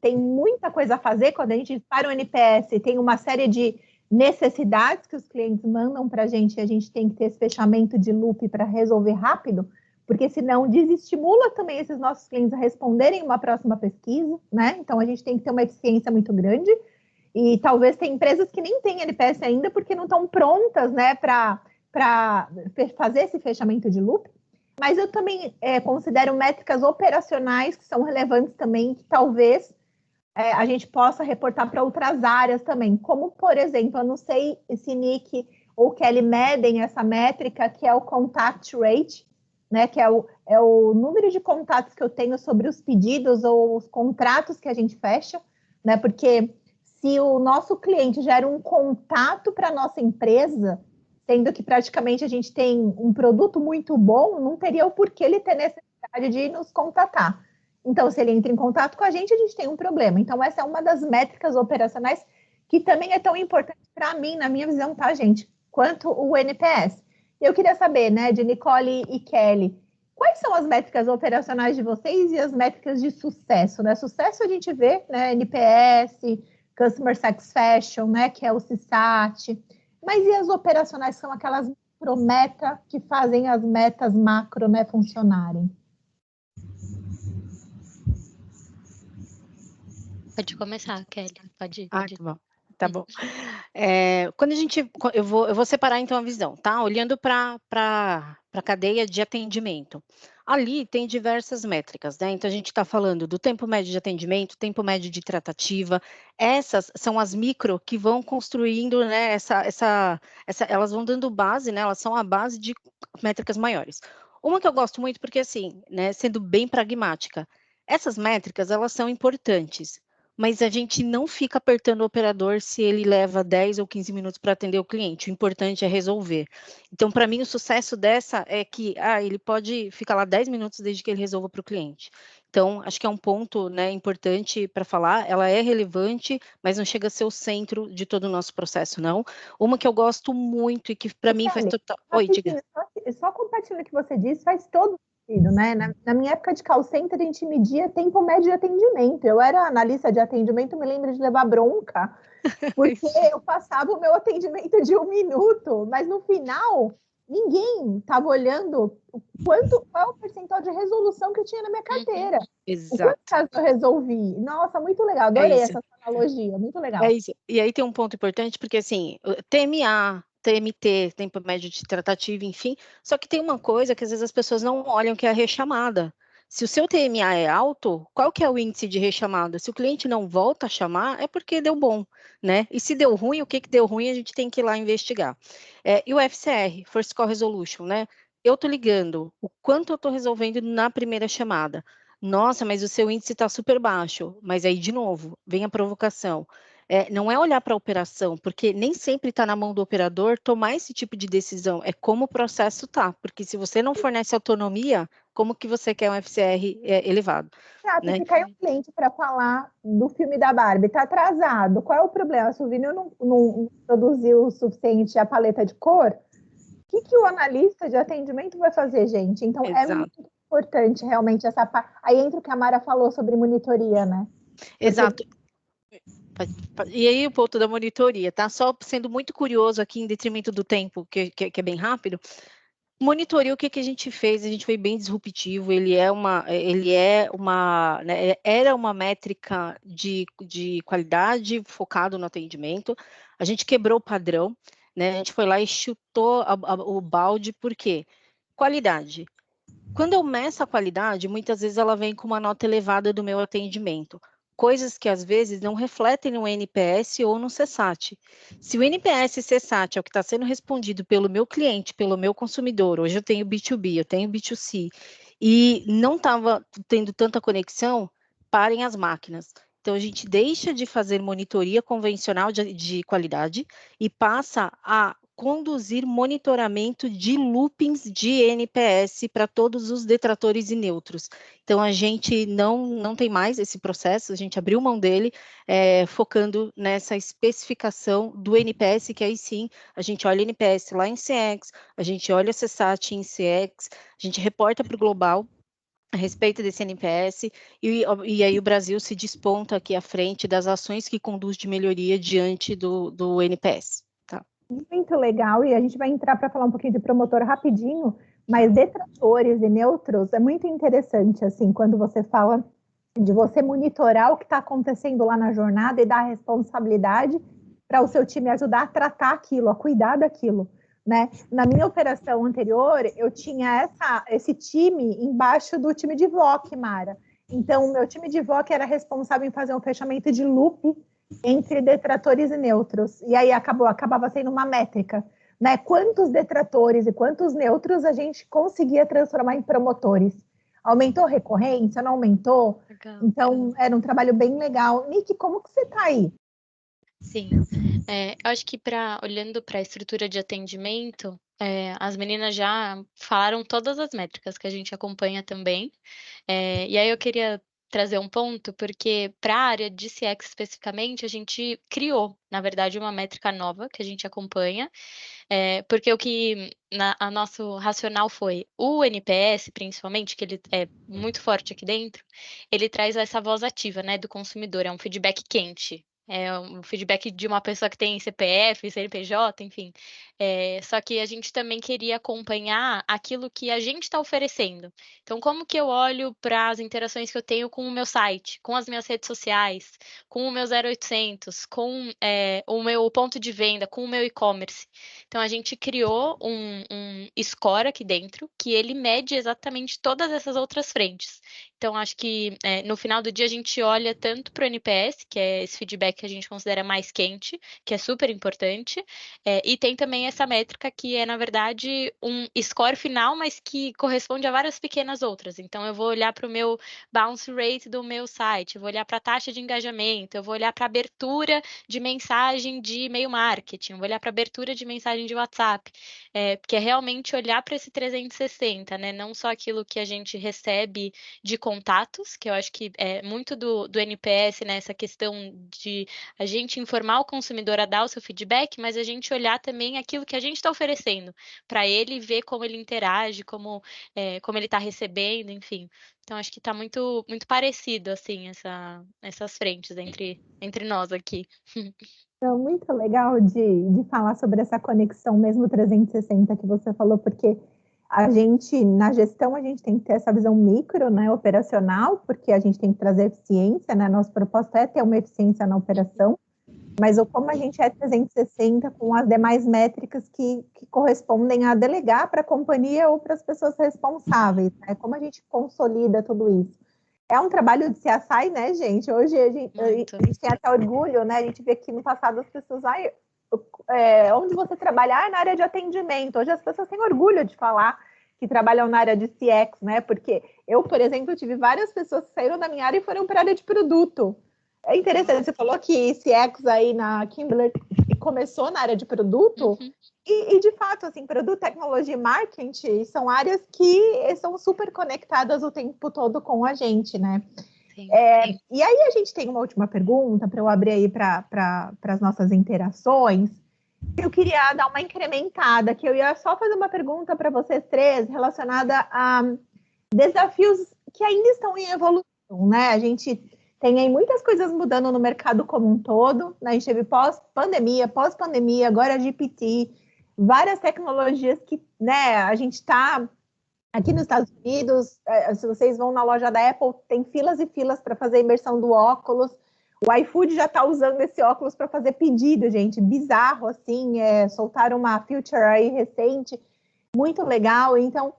tem muita coisa a fazer. Quando a gente dispara o NPS, tem uma série de necessidades que os clientes mandam para a gente tem que ter esse fechamento de loop para resolver rápido, porque senão desestimula também esses nossos clientes a responderem uma próxima pesquisa, né? Então, a gente tem que ter uma eficiência muito grande, e talvez tem empresas que nem têm NPS ainda, porque não estão prontas, né, para fazer esse fechamento de loop. Mas eu também considero métricas operacionais que são relevantes também, que talvez a gente possa reportar para outras áreas também, como, por exemplo, eu não sei se Nick ou Kelly medem essa métrica, que é o contact rate, né, que é o número de contatos que eu tenho sobre os pedidos ou os contratos que a gente fecha, né, porque se o nosso cliente gera um contato para a nossa empresa, sendo que praticamente a gente tem um produto muito bom, não teria o porquê ele ter necessidade de nos contatar. Então, se ele entra em contato com a gente tem um problema. Então, essa é uma das métricas operacionais que também é tão importante para mim, na minha visão, tá, gente? Quanto o NPS. Eu queria saber, né, de Nicole e Kelly, quais são as métricas operacionais de vocês e as métricas de sucesso, né? Sucesso a gente vê, né, NPS, Customer Satisfaction, né, que é o CSAT. Mas e as operacionais, são aquelas micrometa que fazem as metas macro, né, funcionarem? Pode começar, Kelly. Pode ir. Tá bom. Tá bom. Quando eu vou separar então a visão, tá? Olhando para a cadeia de atendimento. Ali tem diversas métricas, né? Então a gente está falando do tempo médio de atendimento, tempo médio de tratativa. Essas são as micro que vão construindo, né? Elas vão dando base, né? Elas são a base de métricas maiores. Uma que eu gosto muito, porque assim, né? Sendo bem pragmática, essas métricas elas são importantes. Mas a gente não fica apertando o operador se ele leva 10 ou 15 minutos para atender o cliente. O importante é resolver. Então, para mim, o sucesso dessa é que ele pode ficar lá 10 minutos desde que ele resolva para o cliente. Então, acho que é um ponto, né, importante para falar. Ela é relevante, mas não chega a ser o centro de todo o nosso processo, não. Uma que eu gosto muito e que para mim faz total... Oi, diga. Só compartilhando o que você disse, faz todo sentido, né? Na minha época de call center, a gente media tempo médio de atendimento. Eu era analista de atendimento, me lembro de levar bronca, porque eu passava o meu atendimento de 1 minuto, mas no final, ninguém estava olhando qual é o percentual de resolução que eu tinha na minha carteira. Exato. O quanto casos eu resolvi. Nossa, muito legal, adorei essa analogia, muito legal. É isso. E aí tem um ponto importante, porque assim, TMA, TMT, tempo médio de tratativa, enfim, só que tem uma coisa que às vezes as pessoas não olham, que é a rechamada. Se o seu TMA é alto, qual que é o índice de rechamada? Se o cliente não volta a chamar, é porque deu bom, né? E se deu ruim, o que deu ruim, a gente tem que ir lá investigar. E o FCR, First Call Resolution, né? Eu tô ligando, o quanto eu tô resolvendo na primeira chamada. Nossa, mas o seu índice está super baixo. Mas aí, de novo, vem a provocação. Não é olhar para a operação, porque nem sempre está na mão do operador tomar esse tipo de decisão. É como o processo está, porque se você não fornece autonomia, como que você quer um FCR elevado? Né? Se cai um cliente para falar do filme da Barbie, está atrasado, qual é o problema? Se o vinil não produziu o suficiente a paleta de cor, o que o analista de atendimento vai fazer, gente? Então, Exato. É muito importante realmente essa parte. Aí entra o que a Mara falou sobre monitoria, né? Exato. E aí o ponto da monitoria, tá? Só sendo muito curioso aqui, em detrimento do tempo, que é bem rápido. Monitoria, o que a gente fez? A gente foi bem disruptivo. Né, era uma métrica de qualidade focado no atendimento. A gente quebrou o padrão, né? A gente foi lá e chutou o balde. Por quê? Qualidade. Quando eu meço a qualidade, muitas vezes ela vem com uma nota elevada do meu atendimento. Coisas que às vezes não refletem no NPS ou no CSAT. Se o NPS e CSAT é o que está sendo respondido pelo meu cliente, pelo meu consumidor, hoje eu tenho B2B, eu tenho B2C, e não estava tendo tanta conexão, parem as máquinas. Então, a gente deixa de fazer monitoria convencional de qualidade e passa a conduzir monitoramento de loopings de NPS para todos os detratores e neutros. Então, a gente não tem mais esse processo, a gente abriu mão dele, focando nessa especificação do NPS, que aí sim, a gente olha NPS lá em CX, a gente olha CSAT em CX, a gente reporta para o global a respeito desse NPS, e aí o Brasil se desponta aqui à frente das ações que conduz de melhoria diante do NPS. Tá? Muito legal, e a gente vai entrar para falar um pouquinho de promotor rapidinho, mas detratores e neutros é muito interessante, assim, quando você fala de você monitorar o que está acontecendo lá na jornada e dar responsabilidade para o seu time ajudar a tratar aquilo, a cuidar daquilo. Né? Na minha operação anterior, eu tinha esse time embaixo do time de VOC, Mara. Então, o meu time de VOC era responsável em fazer um fechamento de loop entre detratores e neutros. E aí acabava sendo uma métrica. Né? Quantos detratores e quantos neutros a gente conseguia transformar em promotores? Aumentou a recorrência? Não aumentou? Legal. Então, era um trabalho bem legal. Nick, como que você está aí? Sim, Eu acho que olhando para a estrutura de atendimento, as meninas já falaram todas as métricas que a gente acompanha também. E aí eu queria trazer um ponto, porque para a área de CX especificamente, a gente criou, na verdade, uma métrica nova que a gente acompanha, porque a nosso racional foi o NPS, principalmente, que ele é muito forte aqui dentro, ele traz essa voz ativa, né, do consumidor, é um feedback quente. É um feedback de uma pessoa que tem CPF, CNPJ, enfim. Só que a gente também queria acompanhar aquilo que a gente está oferecendo. Então, como que eu olho para as interações que eu tenho com o meu site, com as minhas redes sociais, com o meu 0800, com o meu ponto de venda, com o meu e-commerce? Então, a gente criou um score aqui dentro, que ele mede exatamente todas essas outras frentes. Então, acho que no final do dia a gente olha tanto para o NPS, que é esse feedback que a gente considera mais quente, que é super importante, e tem também essa métrica que é, na verdade, um score final, mas que corresponde a várias pequenas outras. Então, eu vou olhar para o meu bounce rate do meu site, eu vou olhar para a taxa de engajamento, eu vou olhar para a abertura de mensagem de e-mail marketing, eu vou olhar para a abertura de mensagem de WhatsApp, porque é realmente olhar para esse 360, né? Não só aquilo que a gente recebe de contatos, que eu acho que é muito do NPS, né? Essa questão de a gente informar o consumidor a dar o seu feedback, mas a gente olhar também aquilo que a gente está oferecendo para ele, ver como ele interage, como ele está recebendo, enfim. Então, acho que está muito, muito parecido, assim, essas frentes entre nós aqui. Então, muito legal de falar sobre essa conexão mesmo 360 que você falou, porque a gente, na gestão, a gente tem que ter essa visão micro, né, operacional, porque a gente tem que trazer eficiência, né, nosso propósito é ter uma eficiência na operação, mas como a gente é 360 com as demais métricas que correspondem a delegar para a companhia ou para as pessoas responsáveis, né, como a gente consolida tudo isso. É um trabalho de CSI, né, gente? Hoje a gente tem até orgulho, né? A gente vê que no passado as pessoas, onde você trabalhar na área de atendimento. Hoje as pessoas têm orgulho de falar que trabalham na área de CX, né? Porque eu, por exemplo, tive várias pessoas que saíram da minha área e foram para a área de produto. É interessante, você falou que CX aí na Kimberly começou na área de produto, e de fato, assim, produto, tecnologia e marketing são áreas que são super conectadas o tempo todo com a gente, né? Sim. E aí a gente tem uma última pergunta para eu abrir aí para as nossas interações. Eu queria dar uma incrementada, que eu ia só fazer uma pergunta para vocês três relacionada a desafios que ainda estão em evolução, né? A gente tem aí muitas coisas mudando no mercado como um todo, né? A gente teve pós-pandemia, agora GPT, várias tecnologias que, né, a gente está aqui nos Estados Unidos, se vocês vão na loja da Apple, tem filas e filas para fazer a imersão do óculos. O iFood já está usando esse óculos para fazer pedido, gente, bizarro, assim, soltaram uma feature aí recente, muito legal. Então,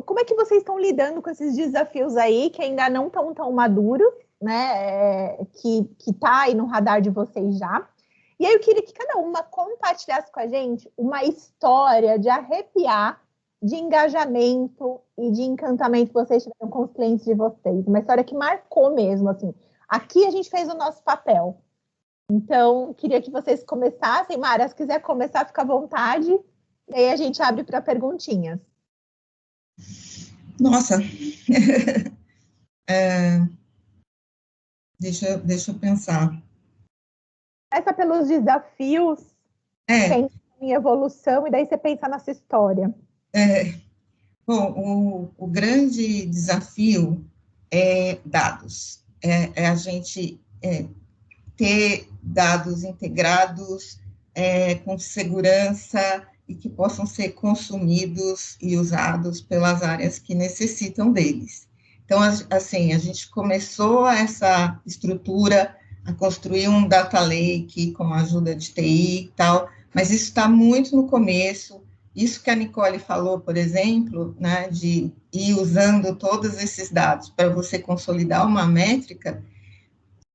como é que vocês estão lidando com esses desafios aí, que ainda não estão tão maduros, né, que está aí no radar de vocês já? E aí eu queria que cada uma compartilhasse com a gente uma história de arrepiar, de engajamento e de encantamento que vocês tiveram com os clientes de vocês. Uma história que marcou mesmo, assim. Aqui a gente fez o nosso papel. Então, queria que vocês começassem. Mara, se quiser começar, fica à vontade. E aí a gente abre para perguntinhas. Nossa. Deixa eu pensar. Começa pelos desafios, pensa em evolução, e daí você pensa nessa história. Bom, o grande desafio é dados. A gente ter dados integrados com segurança e que possam ser consumidos e usados pelas áreas que necessitam deles. Então, assim, a gente começou essa estrutura a construir um data lake com a ajuda de TI e tal, mas isso está muito no começo. Isso que a Nicole falou, por exemplo, né, de ir usando todos esses dados para você consolidar uma métrica,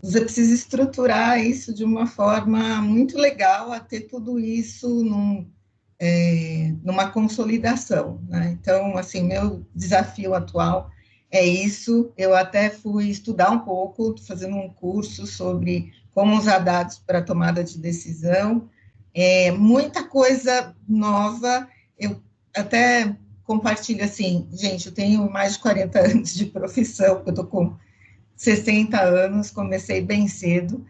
você precisa estruturar isso de uma forma muito legal, a ter tudo isso numa consolidação, né? Então, assim, meu desafio atual é isso. Eu até fui estudar um pouco, fazendo um curso sobre como usar dados para tomada de decisão, muita coisa nova. Eu até compartilho assim, gente, eu tenho mais de 40 anos de profissão, eu estou com 60 anos, comecei bem cedo,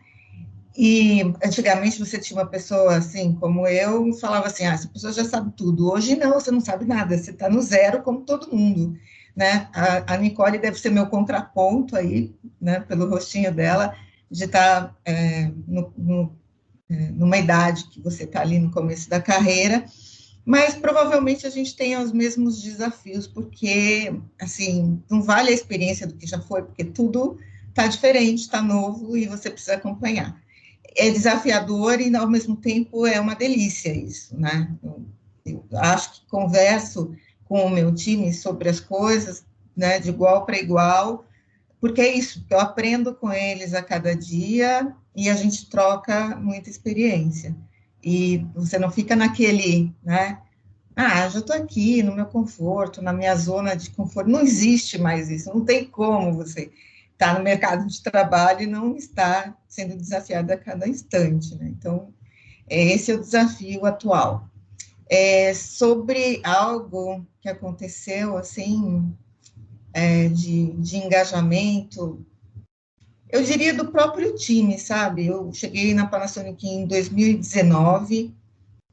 e antigamente você tinha uma pessoa assim, como eu, falava assim, essa pessoa já sabe tudo. Hoje não, você não sabe nada, você está no zero como todo mundo, né? A Nicole deve ser meu contraponto aí, né, pelo rostinho dela, de estar numa idade que você está ali no começo da carreira, mas provavelmente a gente tem os mesmos desafios, porque, assim, não vale a experiência do que já foi, porque tudo está diferente, está novo e você precisa acompanhar. É desafiador e, ao mesmo tempo, é uma delícia isso, né? Eu acho que converso com o meu time sobre as coisas, né, de igual para igual, porque é isso, eu aprendo com eles a cada dia e a gente troca muita experiência. E você não fica naquele, né? Já estou aqui no meu conforto, na minha zona de conforto. Não existe mais isso, não tem como você estar no mercado de trabalho e não estar sendo desafiado a cada instante, né? Então, esse é o desafio atual. Sobre algo que aconteceu, assim, de engajamento, eu diria do próprio time, sabe? Eu cheguei na Panasonic em 2019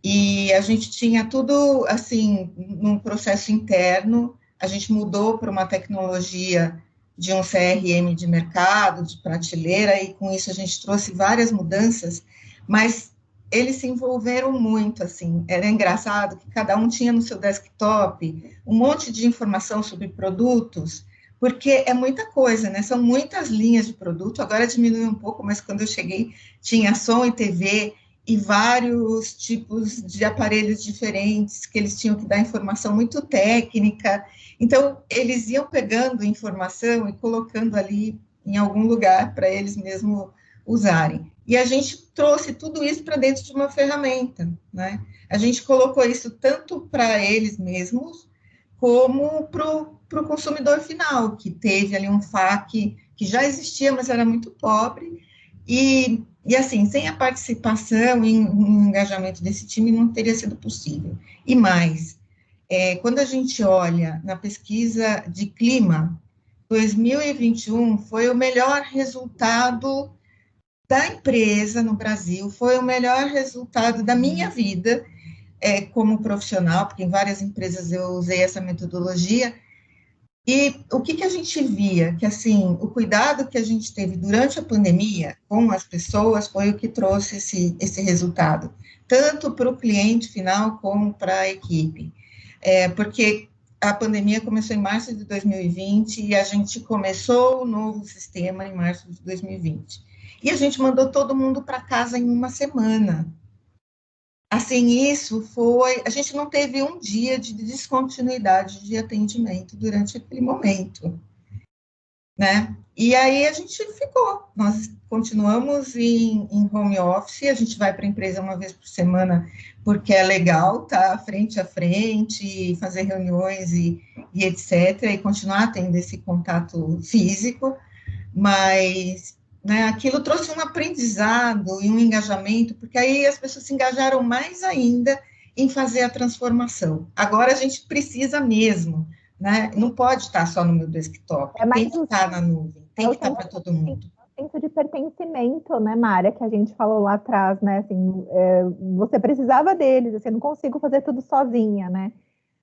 e a gente tinha tudo, assim, num processo interno, a gente mudou para uma tecnologia de um CRM de mercado, de prateleira, e com isso a gente trouxe várias mudanças, mas eles se envolveram muito, assim, era engraçado que cada um tinha no seu desktop um monte de informação sobre produtos, porque é muita coisa, né? São muitas linhas de produto, agora diminuiu um pouco, mas quando eu cheguei tinha som e TV, e vários tipos de aparelhos diferentes, que eles tinham que dar informação muito técnica. Então, eles iam pegando informação e colocando ali em algum lugar para eles mesmos usarem. E a gente trouxe tudo isso para dentro de uma ferramenta, né? A gente colocou isso tanto para eles mesmos, como para o consumidor final, que teve ali um FAQ que já existia, mas era muito pobre, e assim, sem a participação e engajamento desse time, não teria sido possível. E mais, quando a gente olha na pesquisa de clima, 2021 foi o melhor resultado da empresa no Brasil, foi o melhor resultado da minha vida como profissional, porque em várias empresas eu usei essa metodologia. E o que a gente via? Que, assim, o cuidado que a gente teve durante a pandemia com as pessoas foi o que trouxe esse resultado, tanto para o cliente final como para a equipe. Porque a pandemia começou em março de 2020 e a gente começou o novo sistema em março de 2020. E a gente mandou todo mundo para casa em uma semana. Assim, isso foi. A gente não teve um dia de descontinuidade de atendimento durante aquele momento, né? E aí a gente ficou. Nós continuamos em home office, a gente vai para a empresa uma vez por semana, porque é legal, tá? Frente a frente, fazer reuniões e etc., e continuar tendo esse contato físico, mas né, aquilo trouxe um aprendizado e um engajamento, porque aí as pessoas se engajaram mais ainda em fazer a transformação. Agora a gente precisa mesmo, né? Não pode estar só no meu desktop, tem que estar na nuvem, tem que estar para todo mundo. Senso de pertencimento, né, Mária, que a gente falou lá atrás, né, assim, você precisava deles, assim, eu não consigo fazer tudo sozinha, né.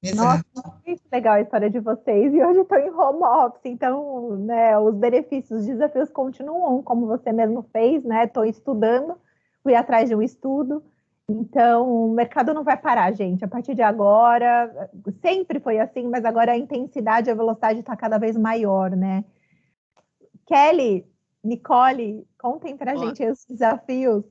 Exato. Nossa, muito legal a história de vocês, e hoje estou em home office, então, né, os benefícios, os desafios continuam, como você mesmo fez, né, estou estudando, fui atrás de um estudo, então o mercado não vai parar, gente, a partir de agora, sempre foi assim, mas agora a intensidade, a velocidade está cada vez maior, né. Kelly, Nicole, contem para a gente os desafios.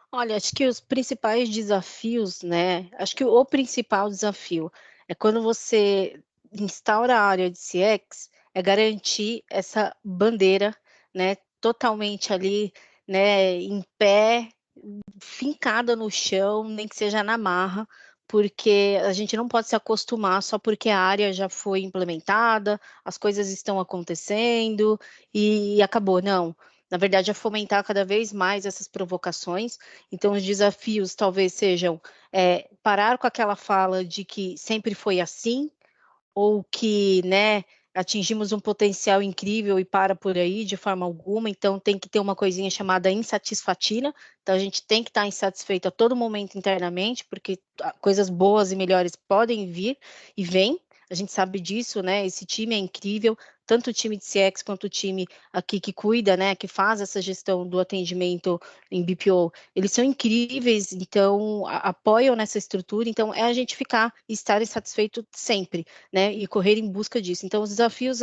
Olha, acho que os principais desafios, né? Acho que o principal desafio é quando você instaura a área de CX, é garantir essa bandeira, né? Totalmente ali, né? Em pé, fincada no chão, nem que seja na marra, porque a gente não pode se acostumar só porque a área já foi implementada, as coisas estão acontecendo e acabou, não. na verdade, a fomentar cada vez mais essas provocações. Então, os desafios talvez sejam parar com aquela fala de que sempre foi assim, ou que, né, atingimos um potencial incrível e para por aí de forma alguma, então tem que ter uma coisinha chamada insatisfatina, então a gente tem que estar insatisfeito a todo momento internamente, porque coisas boas e melhores podem vir e vêm, a gente sabe disso, né, esse time é incrível, tanto o time de CX quanto o time aqui que cuida, né, que faz essa gestão do atendimento em BPO, eles são incríveis, então apoiam nessa estrutura, então é a gente ficar e estar insatisfeito sempre, né, e correr em busca disso. Então, os desafios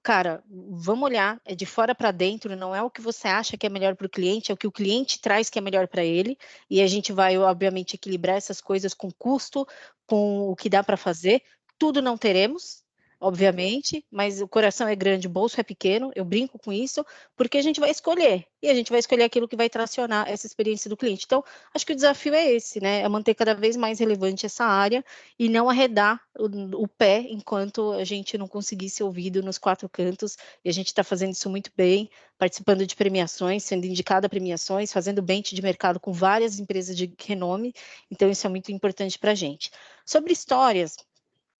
cara, vamos olhar, é de fora para dentro, não é o que você acha que é melhor para o cliente, é o que o cliente traz que é melhor para ele, e a gente vai, obviamente, equilibrar essas coisas com custo, com o que dá para fazer, tudo não teremos, obviamente, mas o coração é grande, o bolso é pequeno, eu brinco com isso, porque a gente vai escolher, e a gente vai escolher aquilo que vai tracionar essa experiência do cliente. Então, acho que o desafio é esse, né, é manter cada vez mais relevante essa área, e não arredar o pé enquanto a gente não conseguir ser ouvido nos 4 cantos, e a gente está fazendo isso muito bem, participando de premiações, sendo indicada a premiações, fazendo bench de mercado com várias empresas de renome, então isso é muito importante para a gente. Sobre histórias,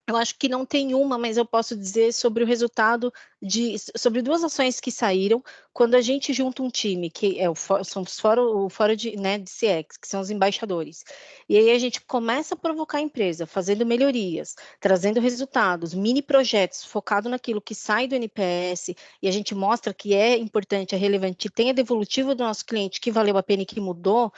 eu acho que não tem uma, mas eu posso dizer sobre o resultado sobre 2 ações que saíram quando a gente junta um time, que são o fórum de, né, de CX, que são os embaixadores. E aí a gente começa a provocar a empresa, fazendo melhorias, trazendo resultados, mini projetos, focado naquilo que sai do NPS, e a gente mostra que é importante, é relevante, tem a devolutiva do nosso cliente que valeu a pena e que mudou,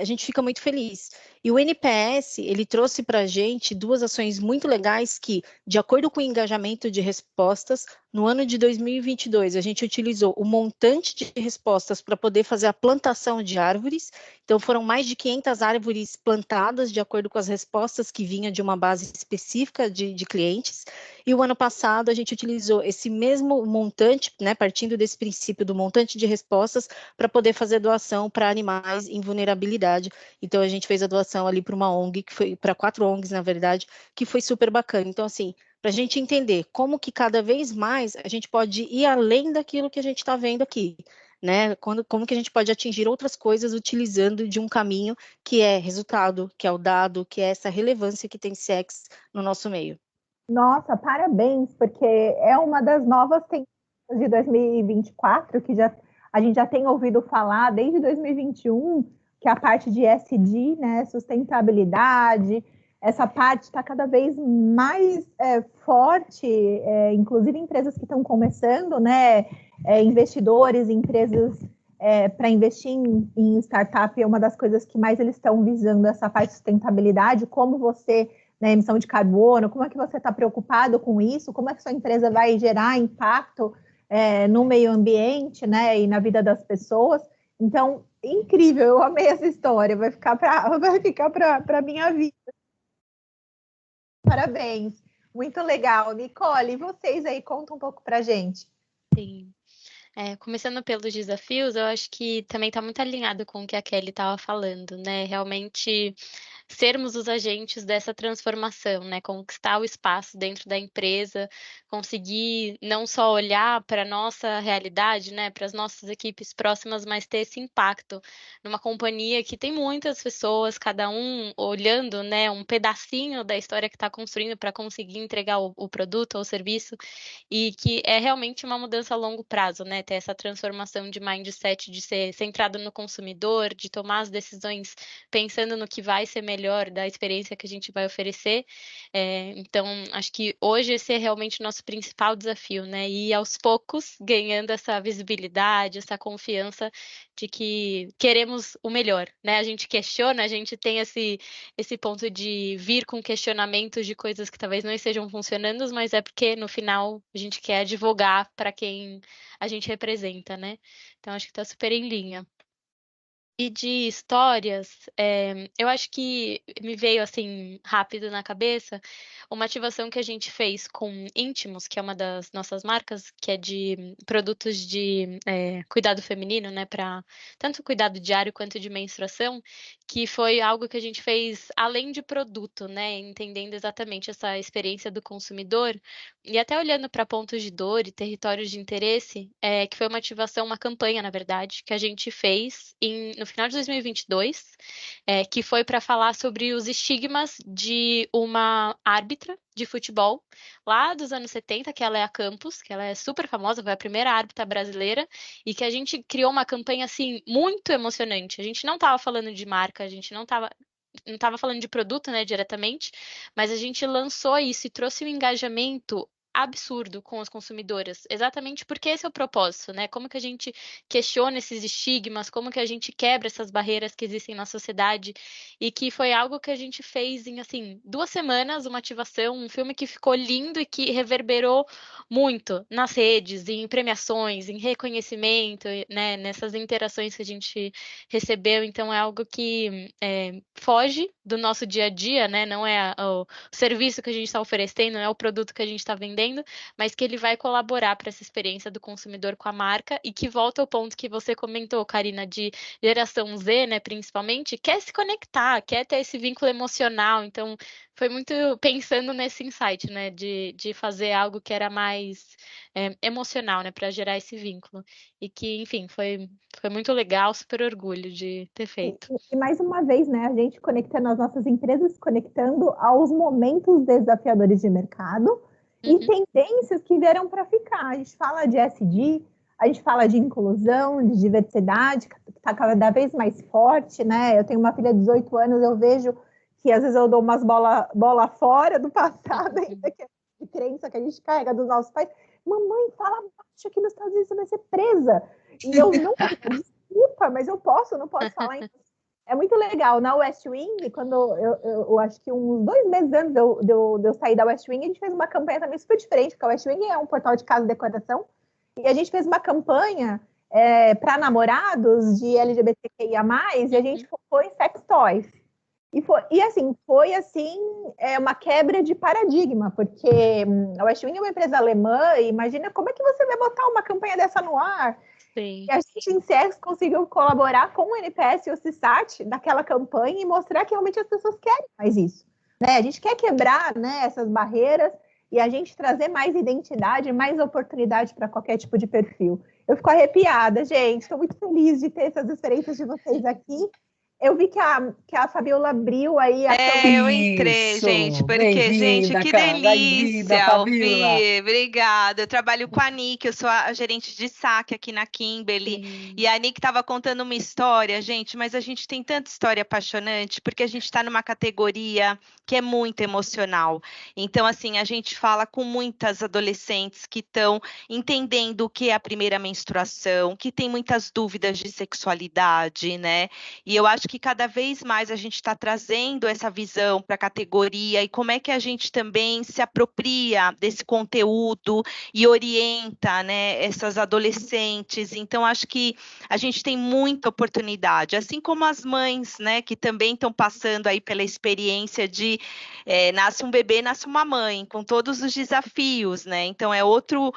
a gente fica muito feliz. E o NPS, ele trouxe para a gente 2 ações muito legais que, de acordo com o engajamento de respostas, no ano de 2022, a gente utilizou o montante de respostas para poder fazer a plantação de árvores. Então, foram mais de 500 árvores plantadas, de acordo com as respostas que vinham de uma base específica de clientes. E o ano passado, a gente utilizou esse mesmo montante, né, partindo desse princípio do montante de respostas, para poder fazer doação para animais em vulnerabilidade. Então, a gente fez a doação ali para uma ONG, que foi para 4 ONGs, na verdade, que foi super bacana. Então, assim, para a gente entender como que cada vez mais a gente pode ir além daquilo que a gente está vendo aqui, né? Como que a gente pode atingir outras coisas utilizando de um caminho que é resultado, que é o dado, que é essa relevância que tem CX no nosso meio. Nossa, parabéns, porque é uma das novas tendências de 2024 que a gente já tem ouvido falar desde 2021, que é a parte de ESG, né, sustentabilidade, essa parte está cada vez mais forte, inclusive empresas que estão começando, né, investidores, empresas para investir em startup é uma das coisas que mais eles estão visando, essa parte de sustentabilidade, como você, né, emissão de carbono, como é que você está preocupado com isso, como é que sua empresa vai gerar impacto no meio ambiente, né, e na vida das pessoas. Então, incrível, eu amei essa história, vai ficar para a minha vida. Parabéns, muito legal. Nicole, e vocês aí, conta um pouco para a gente. Sim. Começando pelos desafios, eu acho que também está muito alinhado com o que a Kelly estava falando, né? Realmente sermos os agentes dessa transformação, né? Conquistar o espaço dentro da empresa, conseguir não só olhar para a nossa realidade, né? Para as nossas equipes próximas, mas ter esse impacto numa companhia que tem muitas pessoas, cada um olhando, né? Um pedacinho da história que está construindo para conseguir entregar o produto ou o serviço, e que é realmente uma mudança a longo prazo, né? Ter essa transformação de mindset, de ser centrado no consumidor, de tomar as decisões pensando no que vai ser melhor da experiência que a gente vai oferecer. Então, acho que hoje esse é realmente o nosso principal desafio, né? E aos poucos ganhando essa visibilidade, essa confiança de que queremos o melhor, né? A gente questiona, a gente tem esse ponto de vir com questionamentos de coisas que talvez não estejam funcionando, mas é porque no final a gente quer advogar para quem a gente representa, né? Então acho que está super em linha. E de histórias, eu acho que me veio assim rápido na cabeça uma ativação que a gente fez com Íntimos, que é uma das nossas marcas, que é de produtos de cuidado feminino, né, para tanto cuidado diário quanto de menstruação, que foi algo que a gente fez além de produto, né? Entendendo exatamente essa experiência do consumidor e até olhando para pontos de dor e territórios de interesse, que foi uma ativação, uma campanha, na verdade, que a gente fez no final de 2022, que foi para falar sobre os estigmas de uma árbitra de futebol lá dos anos 70, que ela é a Campos, que ela é super famosa, foi a primeira árbitra brasileira, e que a gente criou uma campanha, assim, muito emocionante. A gente não estava falando de marca, a gente não estava falando de produto, né, diretamente, mas a gente lançou isso e trouxe um engajamento absurdo com as consumidoras, exatamente porque esse é o propósito, né? Como que a gente questiona esses estigmas, como que a gente quebra essas barreiras que existem na sociedade, e que foi algo que a gente fez em, assim, 2 semanas, uma ativação, um filme que ficou lindo e que reverberou muito nas redes, em premiações, em reconhecimento, né, nessas interações que a gente recebeu. Então é algo que foge do nosso dia a dia, né? Não é o serviço que a gente está oferecendo, não é o produto que a gente está vendendo, mas que ele vai colaborar para essa experiência do consumidor com a marca e que volta ao ponto que você comentou, Karina, de geração Z, né, principalmente, quer se conectar, quer ter esse vínculo emocional. Então, foi muito pensando nesse insight, né, de fazer algo que era mais emocional, né, para gerar esse vínculo. E que, enfim, foi muito legal, super orgulho de ter feito. E mais uma vez, né, a gente conectando as nossas empresas, conectando aos momentos desafiadores de mercado e tendências que vieram para ficar. A gente fala de ESG, a gente fala de inclusão, de diversidade, que está cada vez mais forte, né? Eu tenho uma filha de 18 anos, eu vejo que às vezes eu dou umas bola fora do passado, ainda que é de crença que a gente carrega dos nossos pais. Mamãe, fala baixo, aqui nos Estados Unidos você vai ser presa. E eu não, desculpa, mas não posso falar. É muito legal. Na West Wing, quando eu acho que uns 2 meses antes de eu sair da West Wing, a gente fez uma campanha também super diferente, porque a West Wing é um portal de casa e decoração, e a gente fez uma campanha para namorados de LGBTQIA+, e a gente focou em sex toys. Foi uma quebra de paradigma, porque a West Wing é uma empresa alemã, e imagina como é que você vai botar uma campanha dessa no ar. Sim. E a gente em CX conseguiu colaborar com o NPS e o CSAT daquela campanha e mostrar que realmente as pessoas querem mais isso. Né? A gente quer quebrar, né, essas barreiras e a gente trazer mais identidade, mais oportunidade para qualquer tipo de perfil. Eu fico arrepiada, gente. Estou muito feliz de ter essas experiências de vocês aqui. Eu vi que a Fabiola abriu aí a câmera. Eu entrei, gente, porque, gente, que delícia ouvir. Obrigada. Eu trabalho com a Nick, eu sou a gerente de saque aqui na Kimberly. Sim. E a Nick estava contando uma história, gente, mas a gente tem tanta história apaixonante, porque a gente está numa categoria que é muito emocional. Então, assim, a gente fala com muitas adolescentes que estão entendendo o que é a primeira menstruação, que tem muitas dúvidas de sexualidade, né? E eu acho que cada vez mais a gente está trazendo essa visão para a categoria e como é que a gente também se apropria desse conteúdo e orienta, né, essas adolescentes. Então, acho que a gente tem muita oportunidade, assim como as mães, né, que também estão passando aí pela experiência de nasce um bebê, nasce uma mãe, com todos os desafios, né? Então, é outro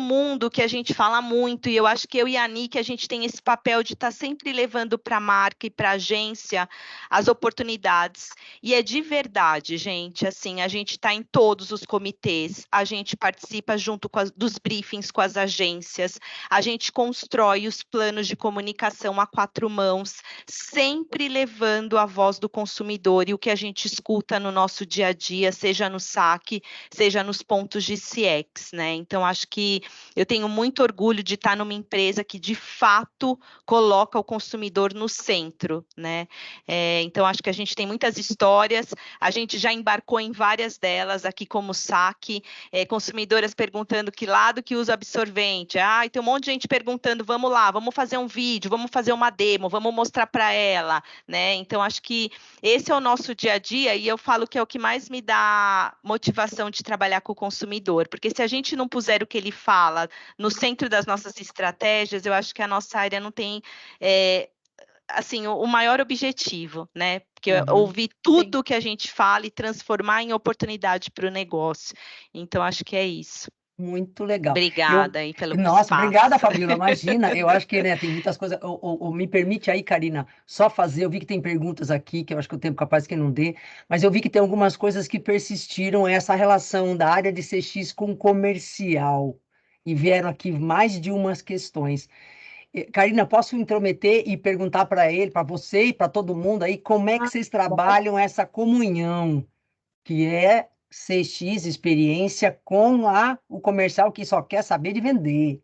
mundo que a gente fala muito, e eu acho que eu e a Nick, a gente tem esse papel de estar sempre levando para a marca e para a agência as oportunidades. E é de verdade, gente, assim, a gente está em todos os comitês, a gente participa junto dos briefings com as agências, a gente constrói os planos de comunicação a 4 mãos, sempre levando a voz do consumidor e o que a gente escuta no nosso dia a dia, seja no saque, seja nos pontos de CX, né? Então, acho que eu tenho muito orgulho de estar numa empresa que, de fato, coloca o consumidor no centro, né? Então, acho que a gente tem muitas histórias, a gente já embarcou em várias delas aqui como saque, consumidoras perguntando que lado que usa absorvente, tem um monte de gente perguntando, vamos lá, vamos fazer um vídeo, vamos fazer uma demo, vamos mostrar para ela, né? Então, acho que esse é o nosso dia a dia e eu falo que é o que mais me dá motivação de trabalhar com o consumidor, porque se a gente não puser o que ele fala no centro das nossas estratégias, eu acho que a nossa área não tem assim, o maior objetivo, né? Porque ouvir tudo Sim. que a gente fala e transformar em oportunidade para o negócio. Então, acho que é isso. Muito legal. Obrigada aí pelo Nossa, espaço. obrigada, Fabíola. Imagina, eu acho que, né, tem muitas coisas. Me permite aí, Karina, só fazer. Eu vi que tem perguntas aqui, que eu acho que o tempo capaz que não dê, mas eu vi que tem algumas coisas que persistiram, essa relação da área de CX com comercial. E vieram aqui mais de umas questões. Karina, posso intrometer e perguntar para ele, para você e para todo mundo aí, como é que vocês trabalham essa comunhão, que é CX, experiência, com o comercial que só quer saber de vender?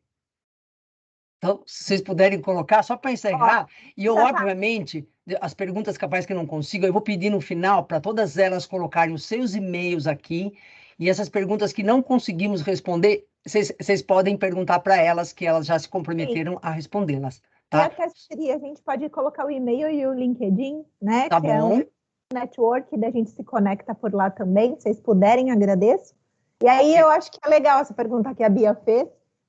Então, se vocês puderem colocar, só para encerrar, e eu, obviamente, as perguntas capazes que eu não consigo, eu vou pedir no final para todas elas colocarem os seus e-mails aqui, e essas perguntas que não conseguimos responder, vocês podem perguntar para elas, que elas já se comprometeram a respondê-las, E tá? até seria, a gente pode colocar o e-mail e o LinkedIn, né? Tá que é bom? um network, da gente se conecta por lá também. Se vocês puderem, agradeço. E aí eu acho que é legal essa pergunta que a Bia fez,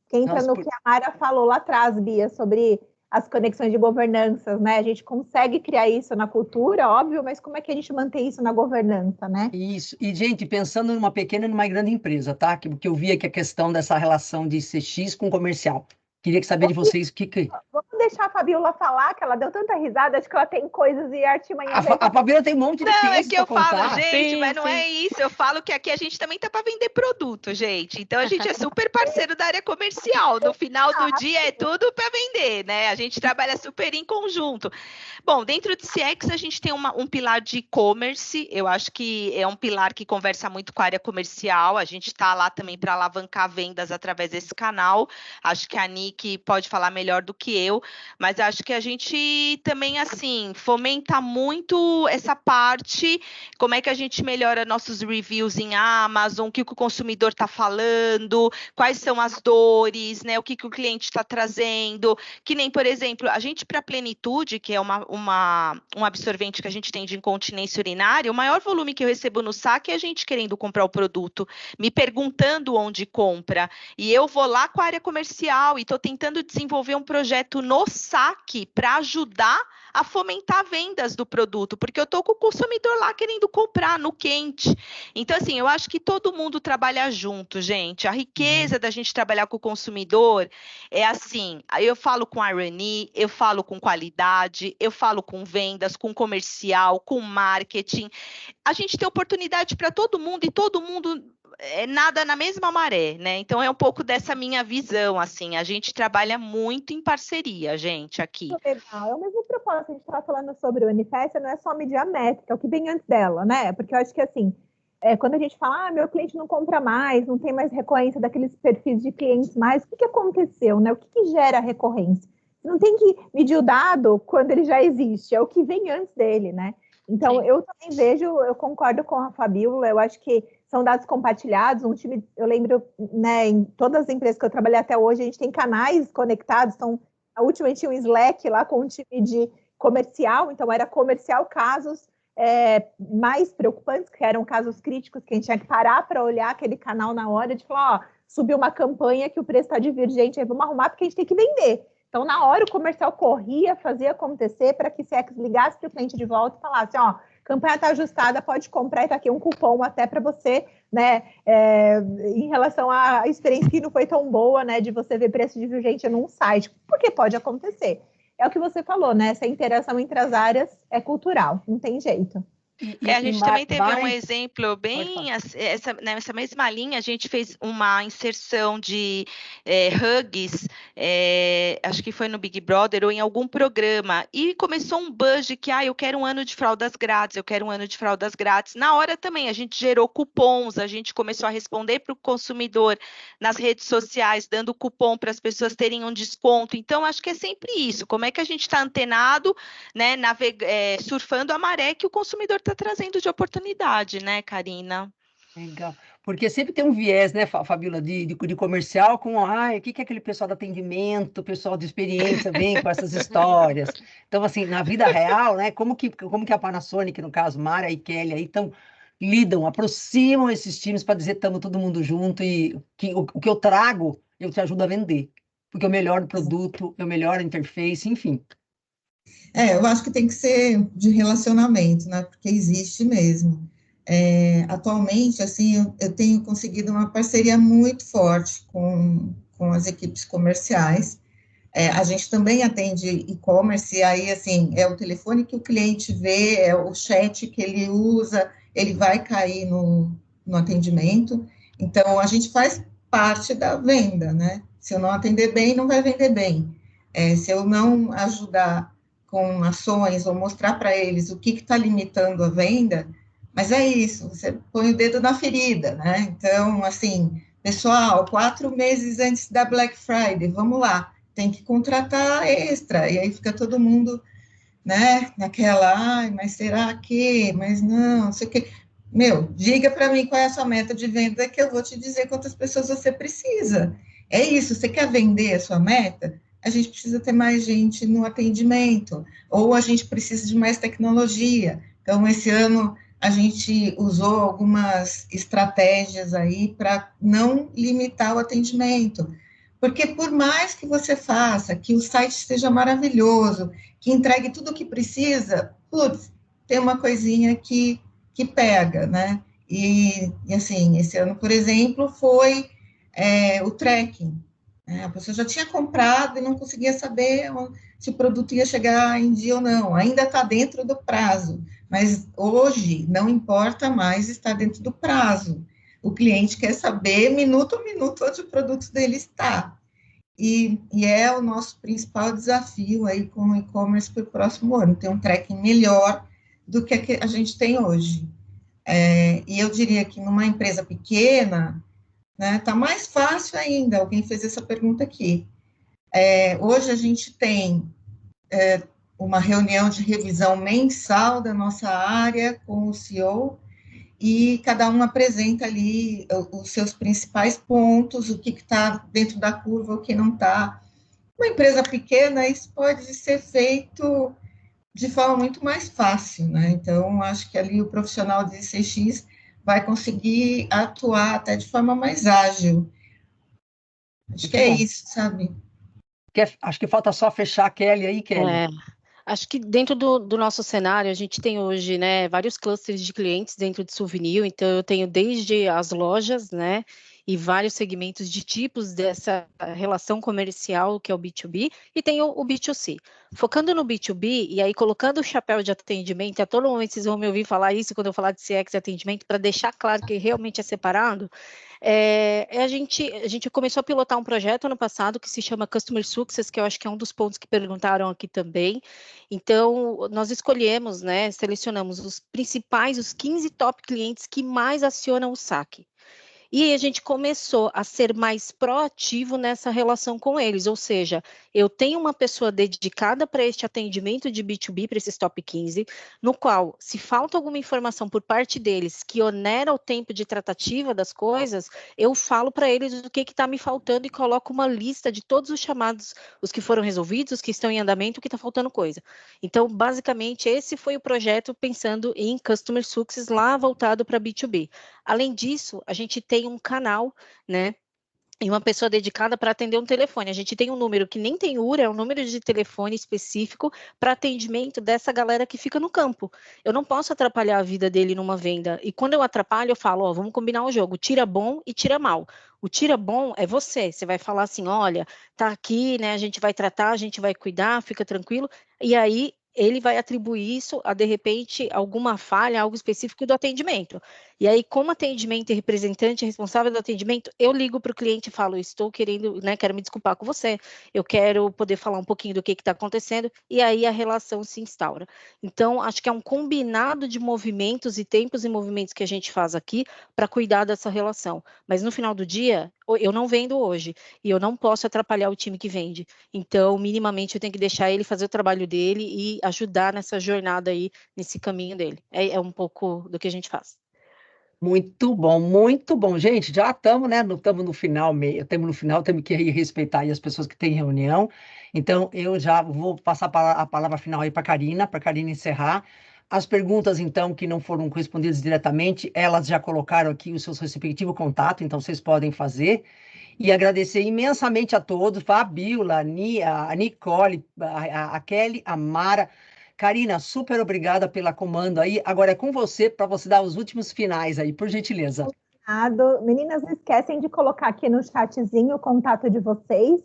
que entra Nossa, no que a Mara falou lá atrás, Bia, sobre as conexões de governanças, né? A gente consegue criar isso na cultura, óbvio, mas como é que a gente mantém isso na governança, né? Isso. E, gente, pensando numa pequena e numa grande empresa, tá? Que eu vi aqui a questão dessa relação de CX com comercial. Queria saber de vocês o que... Vamos deixar a Fabiola falar, que ela deu tanta risada, acho que ela tem coisas e artimanhas aí. A Fabiola tem um monte de Não, é cases que eu para falo, contar. gente, Sim, mas não sim. é isso. Eu falo que aqui a gente também tá para vender produto, gente. Então a gente é super parceiro da área comercial. No final do dia é tudo para vender, né? A gente trabalha super em conjunto. Bom, dentro de CX a gente tem um pilar de e-commerce. Eu acho que é um pilar que conversa muito com a área comercial. A gente está lá também para alavancar vendas através desse canal. Acho que a Nick pode falar melhor do que eu, mas acho que a gente também, assim, fomenta muito essa parte, como é que a gente melhora nossos reviews em Amazon, o que o consumidor está falando, quais são as dores, né? O que o cliente está trazendo, que nem, por exemplo, a gente para Plenitude, que é um absorvente que a gente tem de incontinência urinária, o maior volume que eu recebo no saque é a gente querendo comprar o produto, me perguntando onde compra, e eu vou lá com a área comercial e estou tentando desenvolver um projeto no saque para ajudar a fomentar vendas do produto, porque eu estou com o consumidor lá querendo comprar no quente. Então, assim, eu acho que todo mundo trabalha junto, gente. A riqueza da gente trabalhar com o consumidor é assim, eu falo com R&E, eu falo com qualidade, eu falo com vendas, com comercial, com marketing. A gente tem oportunidade para todo mundo e todo mundo nada na mesma maré, né? Então é um pouco dessa minha visão, assim, a gente trabalha muito em parceria, gente, aqui. Muito legal. É o mesmo propósito, a gente estava falando sobre o Unifest, não é só mídia métrica, é o que vem antes dela, né? Porque eu acho que, assim, quando a gente fala, meu cliente não compra mais, não tem mais recorrência daqueles perfis de clientes mais, o que aconteceu, né? O que gera recorrência? Você não tem que medir o dado quando ele já existe, é o que vem antes dele, né? Então, Sim. eu também vejo, eu concordo com a Fabíola, eu acho que são dados compartilhados, um time, eu lembro, né, em todas as empresas que eu trabalhei até hoje, a gente tem canais conectados, então, a última a gente tinha um Slack lá com um time de comercial, então era comercial casos mais preocupantes, que eram casos críticos, que a gente tinha que parar para olhar aquele canal na hora de falar, ó, subiu uma campanha que o preço está divergente, aí vamos arrumar porque a gente tem que vender. Então, na hora, o comercial corria, fazia acontecer para que o CX ligasse para o cliente de volta e falasse, ó, campanha está ajustada, pode comprar e está aqui um cupom até para você, né, em relação à experiência que não foi tão boa, né, de você ver preço divergente num site, porque pode acontecer. É o que você falou, né, essa interação entre as áreas é cultural, não tem jeito. A gente também teve um exemplo bem nessa mesma linha, a gente fez uma inserção de hugs, acho que foi no Big Brother ou em algum programa, e começou um buzz de que eu quero um ano de fraldas grátis, eu quero um ano de fraldas grátis. Na hora também a gente gerou cupons, a gente começou a responder para o consumidor nas redes sociais, dando cupom para as pessoas terem um desconto. Então, acho que é sempre isso, como é que a gente está antenado, né, surfando a maré que o consumidor está trazendo de oportunidade, né, Karina? Legal. Porque sempre tem um viés, né, Fabíola, de comercial com, o que aquele pessoal do atendimento, o pessoal de experiência vem com essas histórias. Então, assim, na vida real, né, como que a Panasonic, no caso, Mara e Kelly, aí aproximam esses times para dizer estamos todo mundo junto e o que eu trago, eu te ajudo a vender. Porque eu melhoro o produto, eu melhoro a interface, enfim. Eu acho que tem que ser de relacionamento, né? Porque existe mesmo. Atualmente, assim, eu tenho conseguido uma parceria muito forte com as equipes comerciais. A gente também atende e-commerce, e aí, assim, é o telefone que o cliente vê, é o chat que ele usa, ele vai cair no atendimento. Então, a gente faz parte da venda, né? Se eu não atender bem, não vai vender bem. Se eu não ajudar com ações ou mostrar para eles o que está limitando a venda, mas é isso, você põe o dedo na ferida, né? Então, assim, pessoal, 4 meses antes da Black Friday, vamos lá, tem que contratar extra, e aí fica todo mundo, né, naquela, ai, mas será que, mas não sei o que. Meu, diga para mim qual é a sua meta de venda que eu vou te dizer quantas pessoas você precisa. É isso, você quer vender a sua meta? A gente precisa ter mais gente no atendimento, ou a gente precisa de mais tecnologia. Então, esse ano, a gente usou algumas estratégias aí para não limitar o atendimento. Porque por mais que você faça, que o site esteja maravilhoso, que entregue tudo o que precisa, putz, tem uma coisinha que pega, né? E assim, esse ano, por exemplo, foi o tracking. A pessoa já tinha comprado e não conseguia saber se o produto ia chegar em dia ou não. Ainda está dentro do prazo, mas hoje não importa mais estar dentro do prazo. O cliente quer saber minuto a minuto onde o produto dele está. E é o nosso principal desafio aí com o e-commerce para o próximo ano, ter um tracking melhor do que a gente tem hoje. E eu diria que numa empresa pequena, né, tá mais fácil ainda. Alguém fez essa pergunta aqui. Hoje a gente tem uma reunião de revisão mensal da nossa área com o CEO, e cada um apresenta ali os seus principais pontos, o que está dentro da curva, o que não está. Uma empresa pequena, isso pode ser feito de forma muito mais fácil, né? Então, acho que ali o profissional de CX vai conseguir atuar até de forma mais ágil. Acho que é isso, sabe? Acho que falta só fechar a Kelly aí, Kelly. Acho que dentro do nosso cenário, a gente tem hoje, né, vários clusters de clientes dentro de Souvenir, então eu tenho desde as lojas, né, e vários segmentos de tipos dessa relação comercial, que é o B2B, e tem o B2C. Focando no B2B, e aí colocando o chapéu de atendimento, a todo momento vocês vão me ouvir falar isso quando eu falar de CX e atendimento, para deixar claro que realmente é separado. A gente começou a pilotar um projeto ano passado que se chama Customer Success, que eu acho que é um dos pontos que perguntaram aqui também. Então, nós escolhemos, né, selecionamos os principais, os 15 top clientes que mais acionam o saque. E a gente começou a ser mais proativo nessa relação com eles, ou seja, eu tenho uma pessoa dedicada para este atendimento de B2B, para esses top 15, no qual, se falta alguma informação por parte deles que onera o tempo de tratativa das coisas, eu falo para eles o que está me faltando e coloco uma lista de todos os chamados, os que foram resolvidos, os que estão em andamento, o que está faltando coisa. Então, basicamente, esse foi o projeto pensando em Customer Success lá voltado para B2B. Além disso, a gente tem um canal, né, e uma pessoa dedicada para atender um telefone. A gente tem um número que nem tem URA, é um número de telefone específico para atendimento dessa galera que fica no campo. Eu não posso atrapalhar a vida dele numa venda. E quando eu atrapalho, eu falo, vamos combinar o jogo, tira bom e tira mal. O tira bom é você vai falar assim, olha, tá aqui, né, a gente vai tratar, a gente vai cuidar, fica tranquilo. E aí ele vai atribuir isso a, de repente, alguma falha, algo específico do atendimento. E aí, como atendimento e representante responsável do atendimento, eu ligo para o cliente e falo, estou querendo, né, quero me desculpar com você, eu quero poder falar um pouquinho do que está acontecendo, e aí a relação se instaura. Então, acho que é um combinado de movimentos e tempos e movimentos que a gente faz aqui para cuidar dessa relação. Mas no final do dia, eu não vendo hoje, e eu não posso atrapalhar o time que vende. Então, minimamente, eu tenho que deixar ele fazer o trabalho dele e ajudar nessa jornada aí, nesse caminho dele. É um pouco do que a gente faz. Muito bom, muito bom. Gente, já estamos, né? Estamos no final, temos que respeitar aí as pessoas que têm reunião. Então, eu já vou passar a palavra final aí para a Karina encerrar. As perguntas, então, que não foram respondidas diretamente, elas já colocaram aqui o seu respectivo contato, então vocês podem fazer. E agradecer imensamente a todos, a Bíola, a Nicole, a Kelly, a Mara, Karina, super obrigada pela comando aí. Agora é com você, para você dar os últimos finais aí, por gentileza. Meninas, não esquecem de colocar aqui no chatzinho o contato de vocês,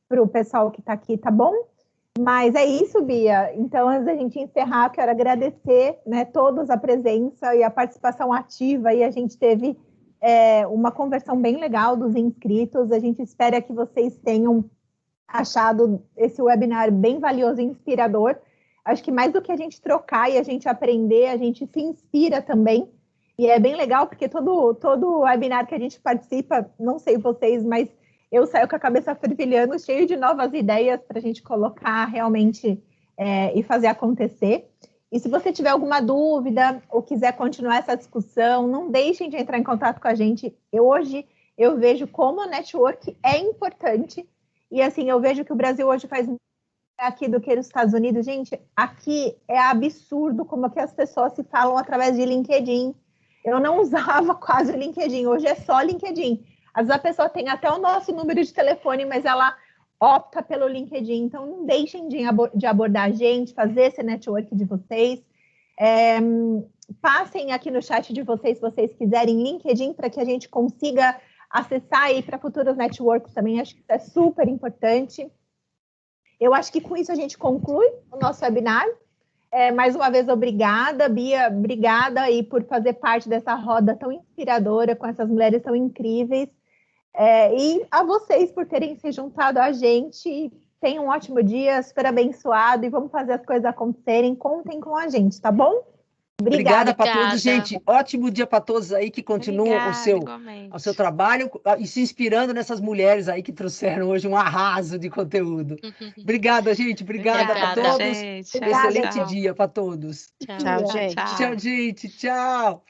para o pessoal que está aqui, tá bom? Mas é isso, Bia. Então, antes da gente encerrar, quero agradecer, né, todos a presença e a participação ativa. E a gente teve uma conversão bem legal dos inscritos. A gente espera que vocês tenham achado esse webinar bem valioso e inspirador. Acho que mais do que a gente trocar e a gente aprender, a gente se inspira também. E é bem legal, porque todo webinar que a gente participa, não sei vocês, mas eu saio com a cabeça fervilhando, cheio de novas ideias para a gente colocar realmente e fazer acontecer. E se você tiver alguma dúvida ou quiser continuar essa discussão, não deixem de entrar em contato com a gente. Hoje eu vejo como o network é importante. E assim, eu vejo que o Brasil hoje faz mais aqui do que nos Estados Unidos. Gente, aqui é absurdo como que as pessoas se falam através de LinkedIn. Eu não usava quase o LinkedIn, hoje é só LinkedIn. Às vezes a pessoa tem até o nosso número de telefone, mas ela opta pelo LinkedIn. Então, não deixem de abordar a gente, fazer esse network de vocês. Passem aqui no chat de vocês, se vocês quiserem, LinkedIn, para que a gente consiga acessar aí para futuros networks também. Acho que isso é super importante. Eu acho que com isso a gente conclui o nosso webinar. Mais uma vez, obrigada, Bia. Obrigada aí por fazer parte dessa roda tão inspiradora, com essas mulheres tão incríveis. E a vocês por terem se juntado a gente. Tenham um ótimo dia, super abençoado, e vamos fazer as coisas acontecerem. Contem com a gente, tá bom? Obrigada para todos, gente. Ótimo dia para todos aí que continuam o seu trabalho e se inspirando nessas mulheres aí que trouxeram hoje um arraso de conteúdo. Obrigada, gente. Obrigada para todos. Gente. Excelente dia para todos. Tchau, gente. Tchau, gente. Tchau.